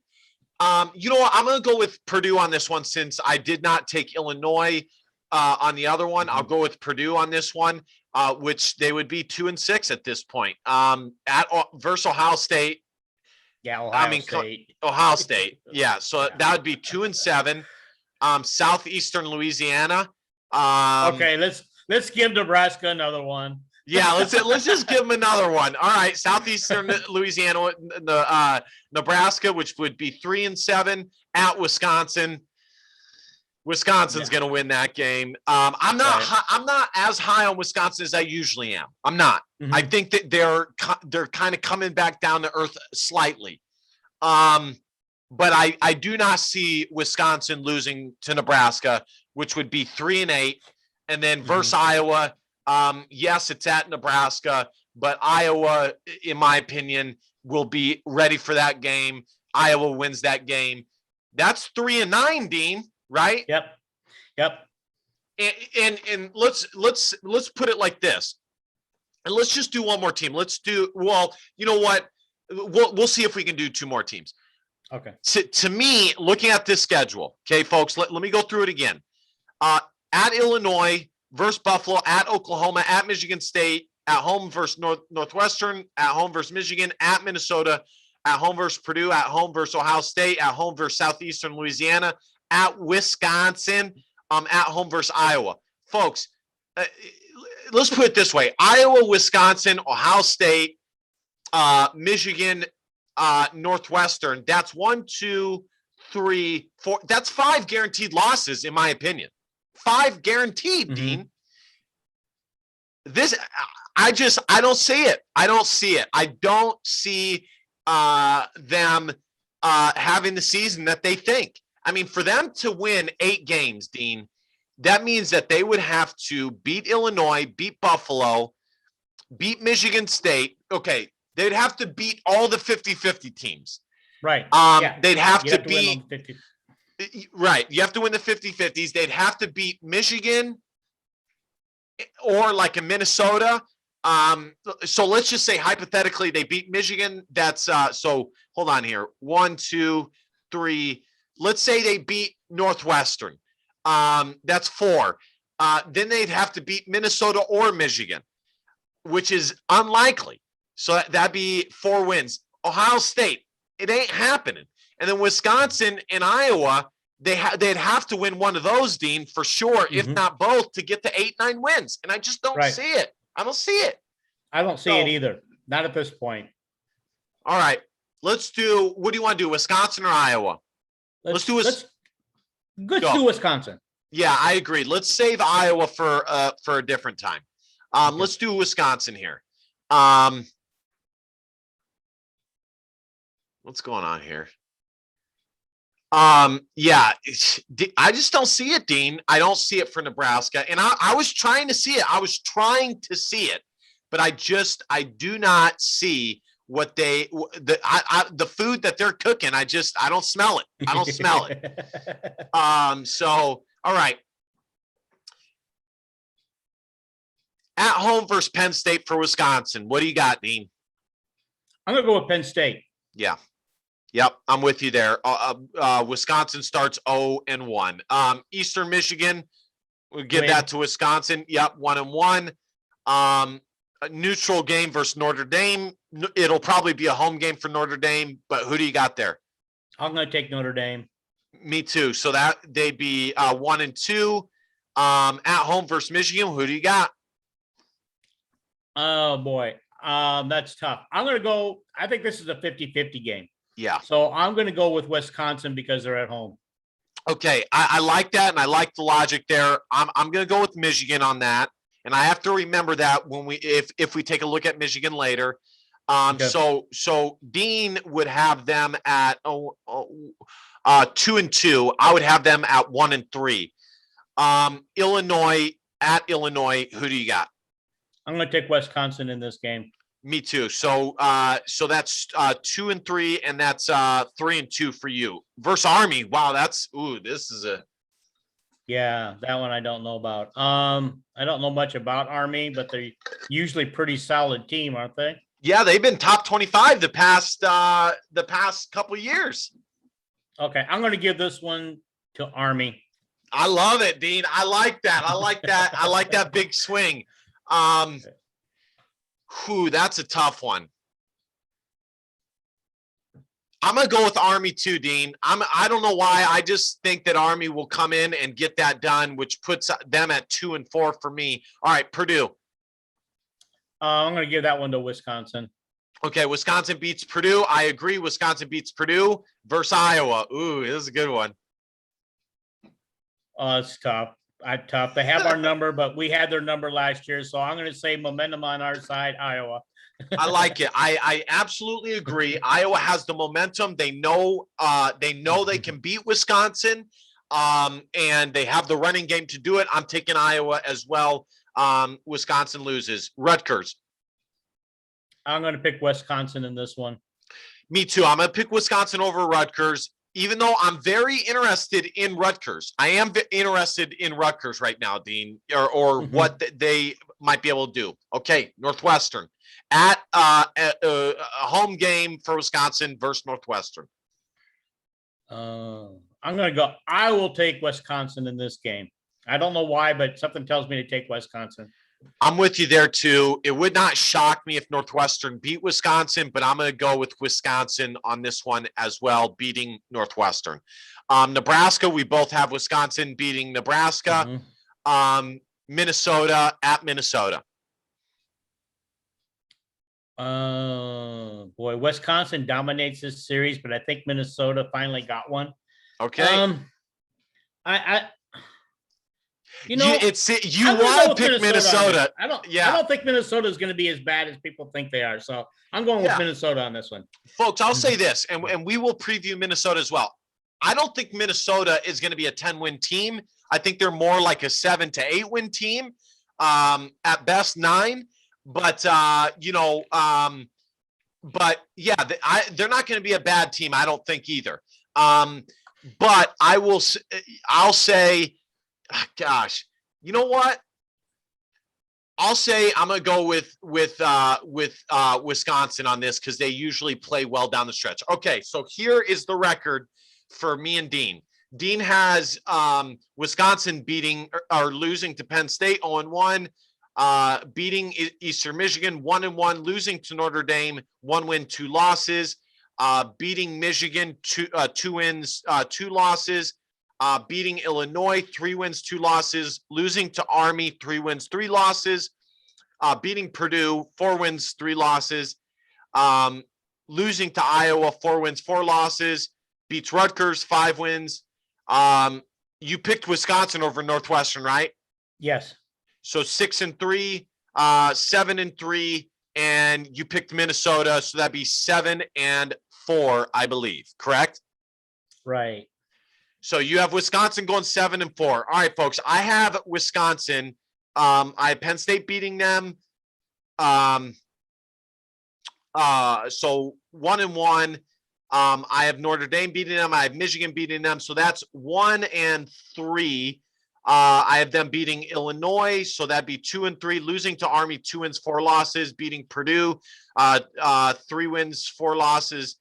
you know what? I'm going to go with Purdue on this one since I did not take Illinois on the other one. I'll go with Purdue on this one, which they would be 2-6 at this point. Versus Ohio State. Yeah, Ohio State. Yeah, so that would be 2-7. Southeastern Louisiana. Okay, let's give Nebraska another one. Yeah, let's just give them another one. All right, Southeastern Louisiana, Nebraska, which would be 3-7 at Wisconsin. Wisconsin's going to win that game. I'm not as high on Wisconsin as I usually am. I'm not. Mm-hmm. I think that they're kind of coming back down to earth slightly. But I do not see Wisconsin losing to Nebraska, which would be 3-8, and then versus Iowa. Yes, it's at Nebraska, but Iowa, in my opinion, will be ready for that game. Iowa wins that game. That's 3-9, Dean. Right? Yep. And let's put it like this. And let's just do one more team. Well, you know what? We'll see if we can do two more teams. Okay. To me, looking at this schedule, okay, folks, let me go through it again. At Illinois versus Buffalo, at Oklahoma, at Michigan State, at home versus Northwestern, at home versus Michigan, at Minnesota, at home versus Purdue, at home versus Ohio State, at home versus Southeastern Louisiana, at Wisconsin, at home versus Iowa. Folks, let's put it this way. Iowa, Wisconsin, Ohio State, Michigan, Northwestern. That's 1, 2, 3, 4. That's 5 guaranteed losses, in my opinion. 5 guaranteed, Dean. I don't see it. I don't see it. I don't see them having the season that they think. I mean, for them to win 8 games, Dean, that means that they would have to beat Illinois, beat Buffalo, beat Michigan State. Okay, they'd have to beat all the 50-50 teams. Right. They'd have to beat. Right. You have to win the 50-50s. They'd have to beat Michigan or like a Minnesota. So let's just say hypothetically they beat Michigan. That's so hold on here. 1, 2, 3. Let's say they beat Northwestern. That's 4. Then they'd have to beat Minnesota or Michigan, which is unlikely. So that'd be 4 wins. Ohio State, it ain't happening. And then Wisconsin and Iowa, they'd have to win one of those, Dean, for sure, if not both, to get to 8-9 wins. And I just don't see it. I don't see it. I don't see it either. Not at this point. All right. Let's do, what do you want to do, Wisconsin or Iowa? Let's do Wisconsin. Yeah, I agree. Let's save Iowa for a different time. Let's do Wisconsin here. What's going on here? Yeah, I just don't see it, Dean. I don't see it for Nebraska. And I was trying to see it. I was trying to see it but I do not see what the food that they're cooking. I don't smell it. I don't smell it. So, all right. At home versus Penn State for Wisconsin. What do you got, Dean? I'm going to go with Penn State. Yeah. Yep, I'm with you there. Wisconsin starts 0-1. Eastern Michigan, we'll give that to Wisconsin. Yep, 1-1. A neutral game versus Notre Dame. It'll probably be a home game for Notre Dame, but who do you got there? I'm going to take Notre Dame. Me too. So that they'd be 1-2. At home versus Michigan, who do you got? Oh boy, that's tough. I'm going to go. I think this is a 50-50 game. Yeah. So I'm going to go with Wisconsin because they're at home. Okay, I like that, and I like the logic there. I'm going to go with Michigan on that, and I have to remember that when if we take a look at Michigan later. Okay. So Dean would have them at 2-2. I would have them at 1-3. Illinois at Illinois. Who do you got? I'm going to take Wisconsin in this game. Me too. So that's 2-3, and that's 3-2 for you versus Army. Wow, this is a. Yeah, that one I don't know about. I don't know much about Army, but they're usually pretty solid team, aren't they? Yeah, they've been top 25 the past couple of years. Okay, I'm going to give this one to Army. I love it, Dean. I like that. I like that big swing. That's a tough one. I'm gonna go with Army too, Dean. I don't know why. I just think that Army will come in and get that done, which puts them at 2-4 for me. All right, Purdue. I'm gonna give that one to Wisconsin. Okay, Wisconsin beats Purdue. I agree. Wisconsin beats Purdue versus Iowa. Ooh, this is a good one. Oh, it's tough. Tough. They have our number, but we had their number last year. So I'm going to say momentum on our side, Iowa. I like it. I absolutely agree. Iowa has the momentum. They know they can beat Wisconsin, and they have the running game to do it. I'm taking Iowa as well. Wisconsin loses. Rutgers. I'm going to pick Wisconsin in this one. Me too. I'm going to pick Wisconsin over Rutgers. Even though I'm very interested in Rutgers, I am interested in Rutgers right now, Dean, or what they might be able to do. Okay, Northwestern at a home game for Wisconsin versus Northwestern. I'm going to go. I will take Wisconsin in this game. I don't know why, but something tells me to take Wisconsin. I'm with you there too. It would not shock me if Northwestern beat Wisconsin, but I'm going to go with Wisconsin on this one as well, beating Northwestern. Nebraska, we both have Wisconsin beating Nebraska. Minnesota at Minnesota. Boy, Wisconsin dominates this series, but I think Minnesota finally got one. Okay. You know, want to pick Minnesota. I don't think Minnesota is going to be as bad as people think they are. So I'm going with Minnesota on this one. Folks, I'll say this, and we will preview Minnesota as well. I don't think Minnesota is going to be a 10-win team. I think they're more like a 7 to 8-win team, at best 9. But they're not going to be a bad team. I don't think either. But I'll say. Gosh, you know what? I'll say I'm gonna go with Wisconsin on this because they usually play well down the stretch. Okay, so here is the record for me and Dean. Dean has Wisconsin beating or losing to Penn State 0-1, beating Eastern Michigan 1-1, losing to Notre Dame 1 win 2 losses, beating Michigan 2 wins 2 losses. Beating Illinois, 3 wins, 2 losses, losing to Army, 3 wins, 3 losses, beating Purdue, 4 wins, 3 losses, losing to Iowa, 4 wins, 4 losses, beats Rutgers, 5 wins. You picked Wisconsin over Northwestern, right? Yes. So 6-3, 7-3, and you picked Minnesota, so that'd be 7-4, I believe, correct? Right. So you have Wisconsin going 7-4. All right, folks. I have Wisconsin. I have Penn State beating them. So 1-1. I have Notre Dame beating them. I have Michigan beating them. So that's 1-3. I have them beating Illinois. So that'd be 2-3, losing to Army, 2 wins, 4 losses, beating Purdue, 3 wins, 4 losses,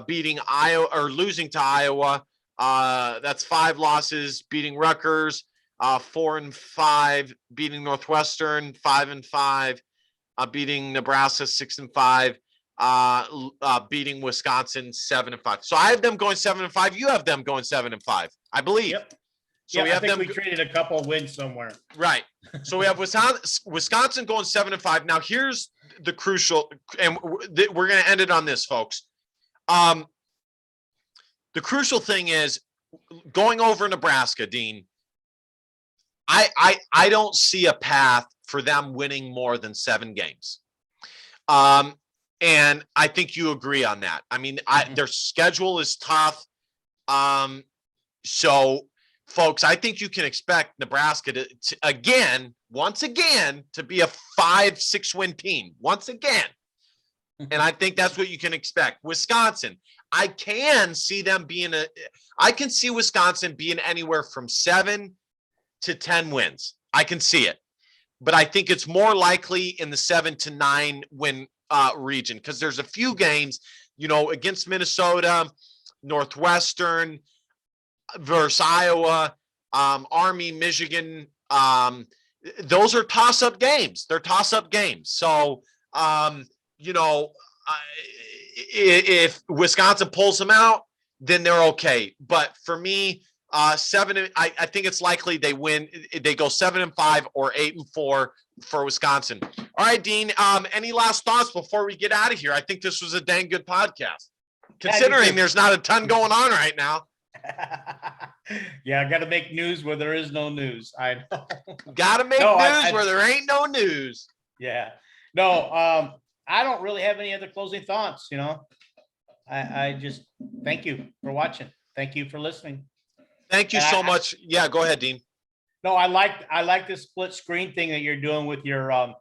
beating Iowa or losing to Iowa. That's 5 losses, beating Rutgers, 4-5, beating Northwestern, 5-5, beating Nebraska, 6-5, beating Wisconsin, 7-5. So I have them going 7-5. You have them going 7-5, I believe. Yep. So we have we traded a couple wins somewhere. Right. So we have Wisconsin going 7-5. Now here's the crucial, and we're going to end it on this, folks. The crucial thing is going over Nebraska, Dean. I don't see a path for them winning more than 7 games. And I think you agree on that. I mean, their schedule is tough. So folks, I think you can expect Nebraska to once again, to be a 5-6 win team once again. And I think that's what you can expect. Wisconsin, I can see Wisconsin being anywhere from 7 to 10 wins. I can see it, but I think it's more likely in the 7 to 9 win region, because there's a few games, against Minnesota, Northwestern versus Iowa, Army, Michigan. Those are toss-up games. They're toss-up games. So, if Wisconsin pulls them out, then they're okay. But for me, 7, I think it's likely they win. They go 7-5 or 8-4 for Wisconsin. All right, Dean. Any last thoughts before we get out of here? I think this was a dang good podcast, considering there's not a ton going on right now. Yeah, I got to make news where there is no news. I know. Got to make news where there ain't no news. Yeah. No, I don't really have any other closing thoughts. I just thank you for watching. Thank you for listening. Thank you so much. Yeah, go ahead, Dean. No, I like this split screen thing that you're doing with your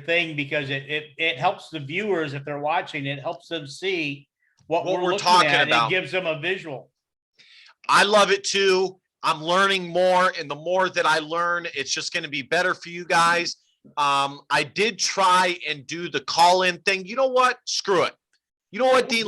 thing, because it helps the viewers, if they're watching, it helps them see what we're talking about. It gives them a visual. I love it too. I'm learning more, and the more that I learn, it's just going to be better for you guys. I did try and do the call-in thing. You know what? Screw it. You know what, Dean?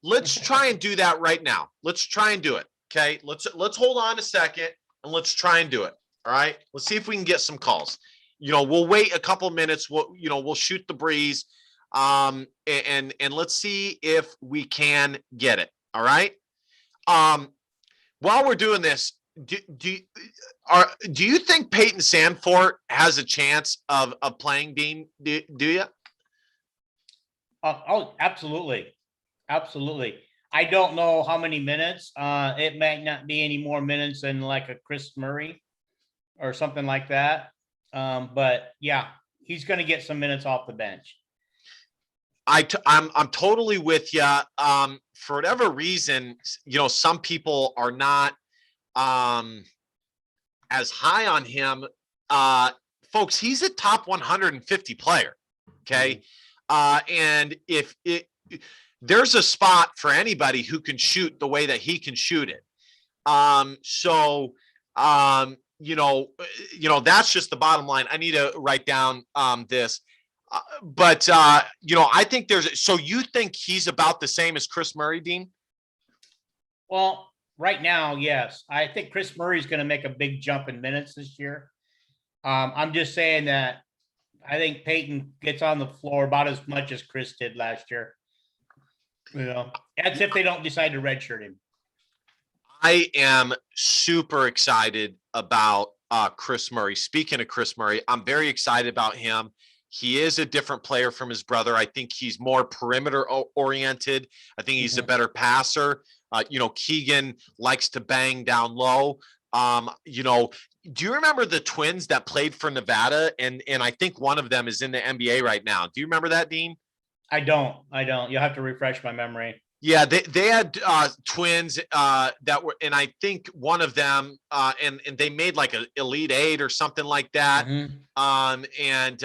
Let's try and do that right now. Let's try and do it. Okay. Let's hold on a second and let's try and do it. All right. Let's see if we can get some calls. We'll wait a couple minutes. We'll shoot the breeze. And let's see if we can get it. All right. While we're doing this, do you think Peyton Sandfort has a chance of playing, Dean? Do you? Oh, absolutely. Absolutely. I don't know how many minutes. It might not be any more minutes than like a Chris Murray or something like that. But yeah, he's going to get some minutes off the bench. I'm totally with you. For whatever reason, some people are not as high on him. Folks, he's a top 150 player. Okay. And if there's a spot for anybody who can shoot the way that he can shoot it. That's just the bottom line. I need to write down this. But I think so you think he's about the same as Chris Murray, Dean? Well, right now, yes. I think Chris Murray is going to make a big jump in minutes this year. I'm just saying that I think Peyton gets on the floor about as much as Chris did last year. That's if they don't decide to redshirt him. I am super excited about Chris Murray. Speaking of Chris Murray, I'm very excited about him. He is a different player from his brother. I think he's more perimeter oriented. I think he's a better passer. Keegan likes to bang down low. Do you remember the twins that played for Nevada? And I think one of them is in the NBA right now. Do you remember that, Dean? I don't. You'll have to refresh my memory. Yeah, they had twins that were, and I think one of them, and they made like an Elite Eight or something like that. Mhm. And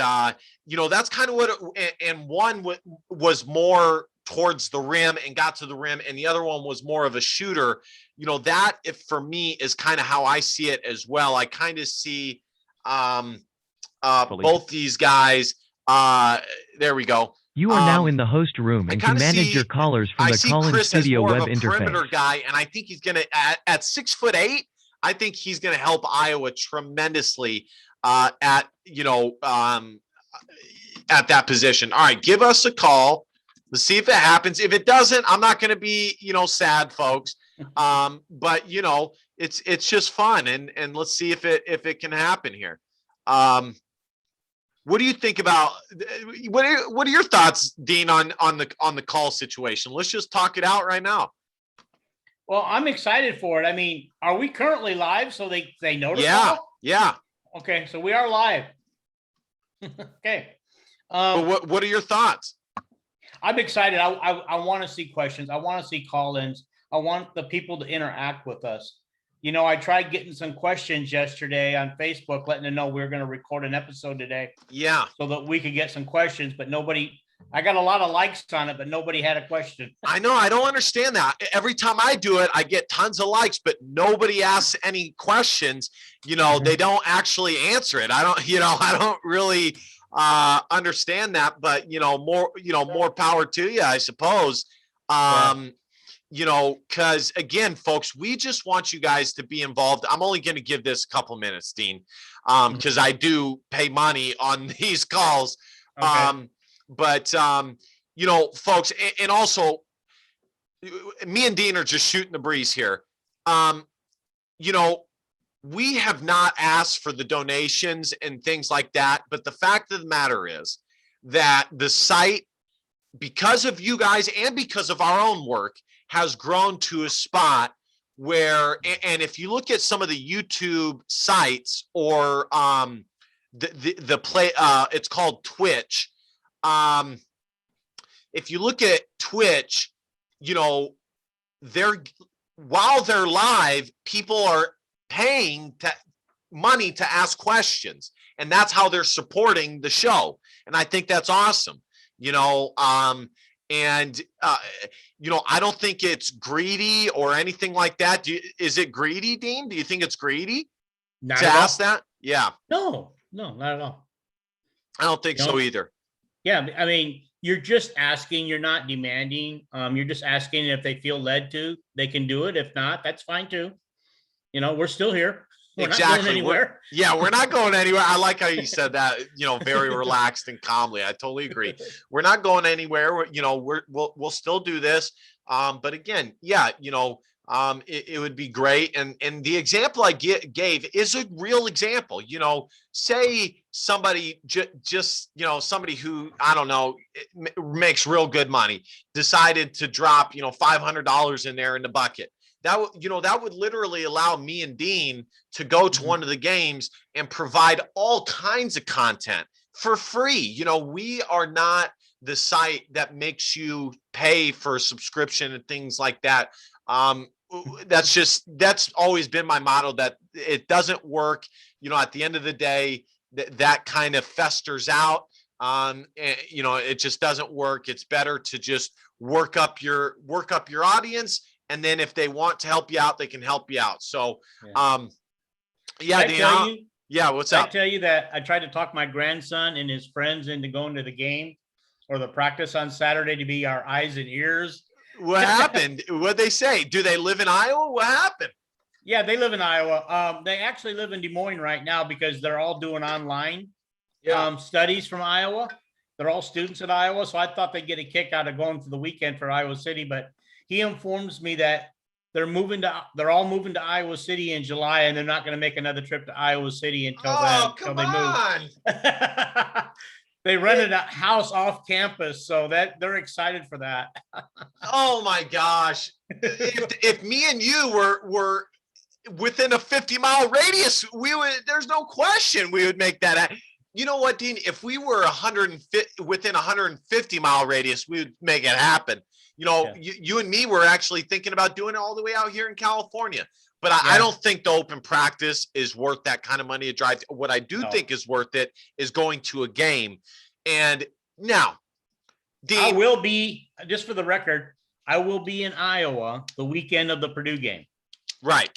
that's kind of what. And one was more towards the rim and got to the rim, and the other one was more of a shooter. That, if for me, is kind of how I see it as well. I kind of see both these guys. There we go. You are now in the host room I and kind can of manage your see callers from I the see call-in Chris as studio more web of a perimeter interface. guy, and I think he's gonna at 6'8". I think he's gonna help Iowa tremendously at at that position. All right, give us a call. Let's see if it happens. If it doesn't, I'm not gonna be sad, folks. But it's just fun, and let's see if it can happen here. What do you think about what are your thoughts, Dean, on the call situation? Let's just talk it out right now. Well, I'm excited for it. I mean, are we currently live so they know to Yeah, call? yeah. Okay, so we are live. Okay. But what are your thoughts? I'm excited. I want to see questions. I want to see call-ins. I want the people to interact with us. I tried getting some questions yesterday on Facebook, letting them know we were going to record an episode today. Yeah. So that we could get some questions, but I got a lot of likes on it, but nobody had a question. I know. I don't understand that. Every time I do it, I get tons of likes, but nobody asks any questions. They don't actually answer it. I don't really understand that, but more power to you, I suppose. Because again, folks, we just want you guys to be involved. I'm only going to give this a couple minutes, Dean, because I do pay money on these calls. Okay. But folks, and also me and Dean are just shooting the breeze here. We have not asked for the donations and things like that, but the fact of the matter is that the site, because of you guys and because of our own work, has grown to a spot where, and if you look at some of the YouTube sites or the play, it's called Twitch. If you look at Twitch, while they're live, people are paying money to ask questions, and that's how they're supporting the show. And I think that's awesome. I don't think it's greedy or anything like that. Is it greedy, Dean? Do you think it's greedy to ask that? Yeah. No, not at all. I don't think so either. Yeah, I mean, you're just asking, you're not demanding. You're just asking if they feel led to, they can do it. If not, that's fine too. We're still here. We're not going anywhere. We're not going anywhere. I like how you said that, very relaxed and calmly. I totally agree. We're not going anywhere. We'll still do this. But again, it would be great. And the example I gave is a real example. Say somebody just somebody who, I don't know, makes real good money, decided to drop, $500 in there in the bucket. That would literally allow me and Dean to go to one of the games and provide all kinds of content for free. We are not the site that makes you pay for a subscription and things like that. That's always been my motto, that it doesn't work. At the end of the day, that kind of festers out. It just doesn't work. It's better to just work up your audience. And then if they want to help you out, they can help you out. So, what's up? I tell you that I tried to talk my grandson and his friends into going to the game or the practice on Saturday to be our eyes and ears. What happened? What'd they say? Do they live in Iowa? What happened? Yeah, they live in Iowa. They actually live in Des Moines right now because they're all doing online studies from Iowa. They're all students at Iowa. So I thought they'd get a kick out of going for the weekend for Iowa City, but he informs me that they're all moving to Iowa City in July, and they're not going to make another trip to Iowa City until then. They move. They rented a house off campus, so that they're excited for that. Oh my gosh! If me and you were within a 50-mile radius, there's no question we would make that. You know what, Dean? If we were 150 within 150-mile radius, we would make it happen. You know, you and me were actually thinking about doing it all the way out here in California. But I don't think the open practice is worth that kind of money to drive. What I do think is worth it is going to a game. And now, Dean, I will be, just for the record, I will be in Iowa the weekend of the Purdue game. Right.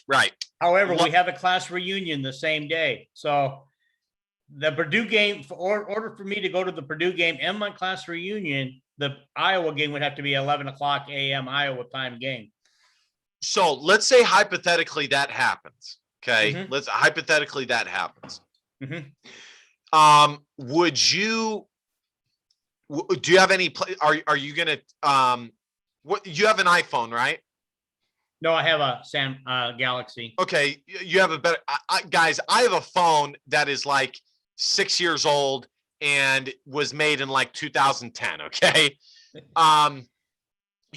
However, we have a class reunion the same day. So the Purdue game, in order for me to go to the Purdue game and my class reunion, the Iowa game would have to be 11 o'clock a.m. Iowa time game. So let's say hypothetically that happens. Okay. Mm-hmm. Let's hypothetically that happens. Mm-hmm. Would you, do you have any, are you going to, what, you have an iPhone, right? No, I have a Galaxy. Okay. You have a better, guys, I have a phone that is like 6 years old and was made in like 2010. Okay.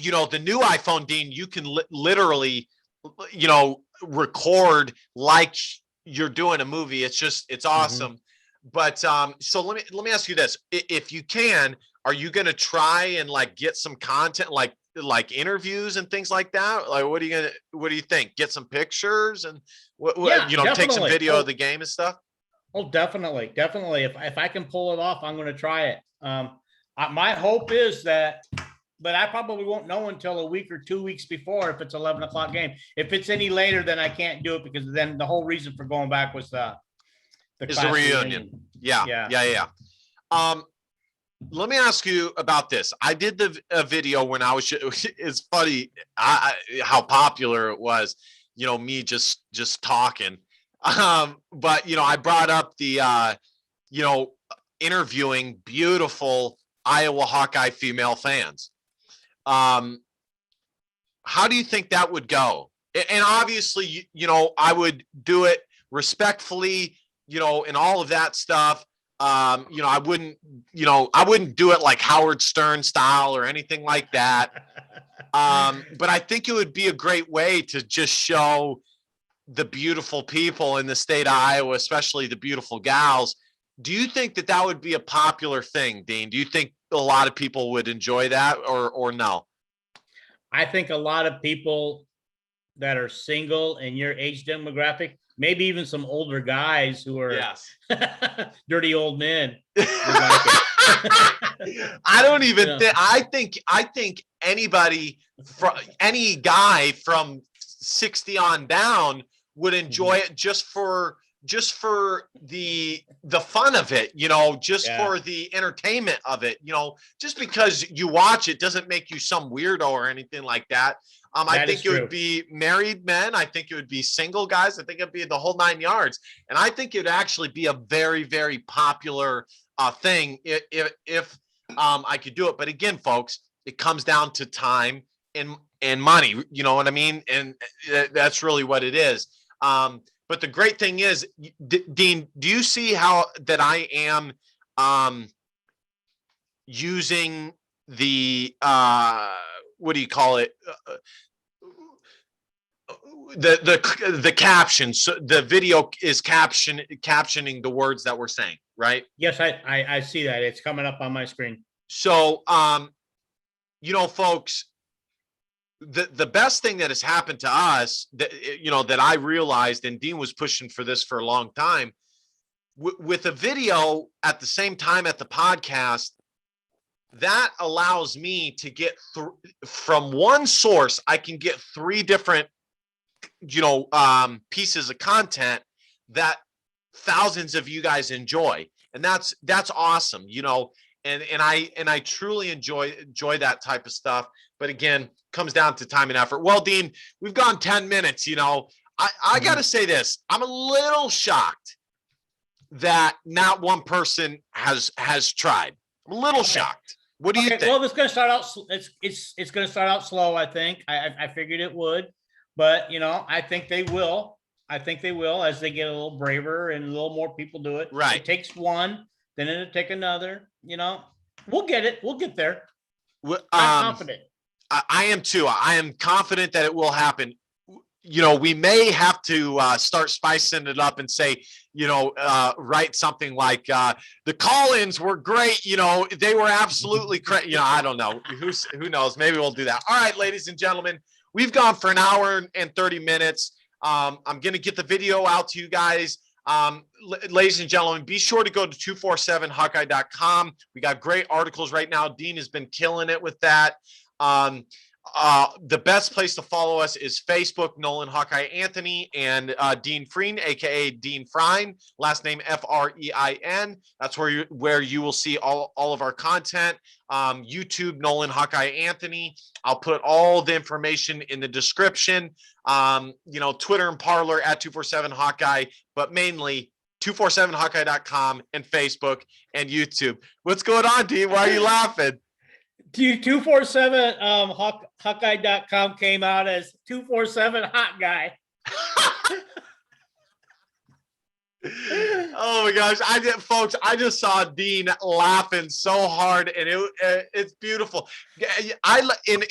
You know, the new iPhone, Dean, you can literally, you know, record like you're doing a movie. It's awesome. Mm-hmm. But so let me ask you this. If you can, are you going to try and like get some content like interviews and things like that? Like, what do you think? Get some pictures and you know, take some video of the game and stuff? Oh, definitely. If I can pull it off, I'm going to try it. My hope is that, but I probably won't know until a week or 2 weeks before if it's 11 o'clock game. If it's any later, then I can't do it, because then the whole reason for going back was the reunion. Yeah. Let me ask you about this. I did a video when I was, it's funny how popular it was, you know, me just talking. But, you know, I brought up the, you know, interviewing beautiful Iowa Hawkeye female fans. How do you think that would go? And obviously, you know, I would do it respectfully, you know, and all of that stuff. You know, I wouldn't do it like Howard Stern style or anything like that. But I think it would be a great way to just show the beautiful people in the state of Iowa, especially the beautiful gals. Do you think that would be a popular thing, Dean? Do you think a lot of people would enjoy that or no? I think a lot of people that are single in your age demographic, maybe even some older guys who are dirty old men. I don't even think, I think anybody from any guy from 60 on down would enjoy it just for the fun of it, you know, for the entertainment of it, you know, just because you watch it doesn't make you some weirdo or anything like that. I think it would be married men. I think it would be single guys. I think it'd be the whole 9 yards. And I think it'd actually be a very, very popular thing if I could do it. But again, folks, it comes down to time and money, you know what I mean? And that's really what it is. But the great thing is, Dean, do you see how that I am using the what do you call it? The captions. So the video is captioning the words that we're saying, right? Yes, I see that. It's coming up on my screen. So you know, folks, the best thing that has happened to us that, you know, that I realized, and Dean was pushing for this for a long time, with a video at the same time at the podcast, that allows me to get from one source. I can get 3 different, you know, pieces of content that thousands of you guys enjoy. And that's awesome, you know, and I truly enjoy that type of stuff. But again, comes down to time and effort. Well, Dean, we've gone 10 minutes, you know, I got to say this. I'm a little shocked that not one person has tried. I'm a little shocked. What do you think? Well, it's going to start out. It's going to start out slow. I think I figured it would, but you know, I think they will. I think they will as they get a little braver and a little more people do it. Right. It takes one, then it'll take another. You know, we'll get it. We'll get there. I'm confident. I am too. I am confident that it will happen. we may have to start spicing it up and say, write something like the call-ins were great. They were absolutely great. I don't know. Who knows? Maybe we'll do that. All right, ladies and gentlemen, we've gone for an hour and 30 minutes. I'm going to get the video out to you guys. Ladies and gentlemen, be sure to go to 247hawkeye.com. We got great articles right now. Dean has been killing it with that. The best place to follow us is Facebook, Nolan Hawkeye Anthony, and Dean Freen, aka Dean Frine, last name Frein. That's where you will see all of our content. YouTube, Nolan Hawkeye Anthony. I'll put all the information in the description. Twitter and Parler at 247 Hawkeye, but mainly 247hawkeye.com and Facebook and YouTube. What's going on, Dean? Why are you laughing? 247 Hawkeye.com came out as 247 Hot Guy. Oh my gosh, I just saw Dean laughing so hard, and it's beautiful.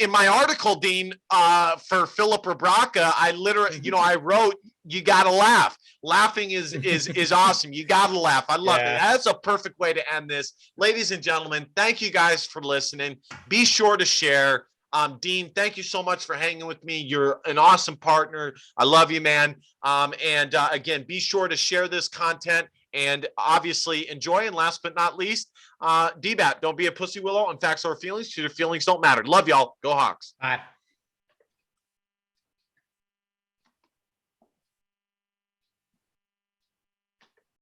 In my article, Dean, for Filip Rebraca, I literally, I wrote, you gotta laugh. Laughing is awesome. You gotta laugh. I love it. That's a perfect way to end this. Ladies and gentlemen, thank you guys for listening. Be sure to share. Dean, thank you so much for hanging with me. You're an awesome partner. I love you, man. Again, be sure to share this content and obviously enjoy. And last but not least, DBAT, don't be a pussy willow. In fact, our feelings, your feelings don't matter. Love y'all. Go Hawks. Bye.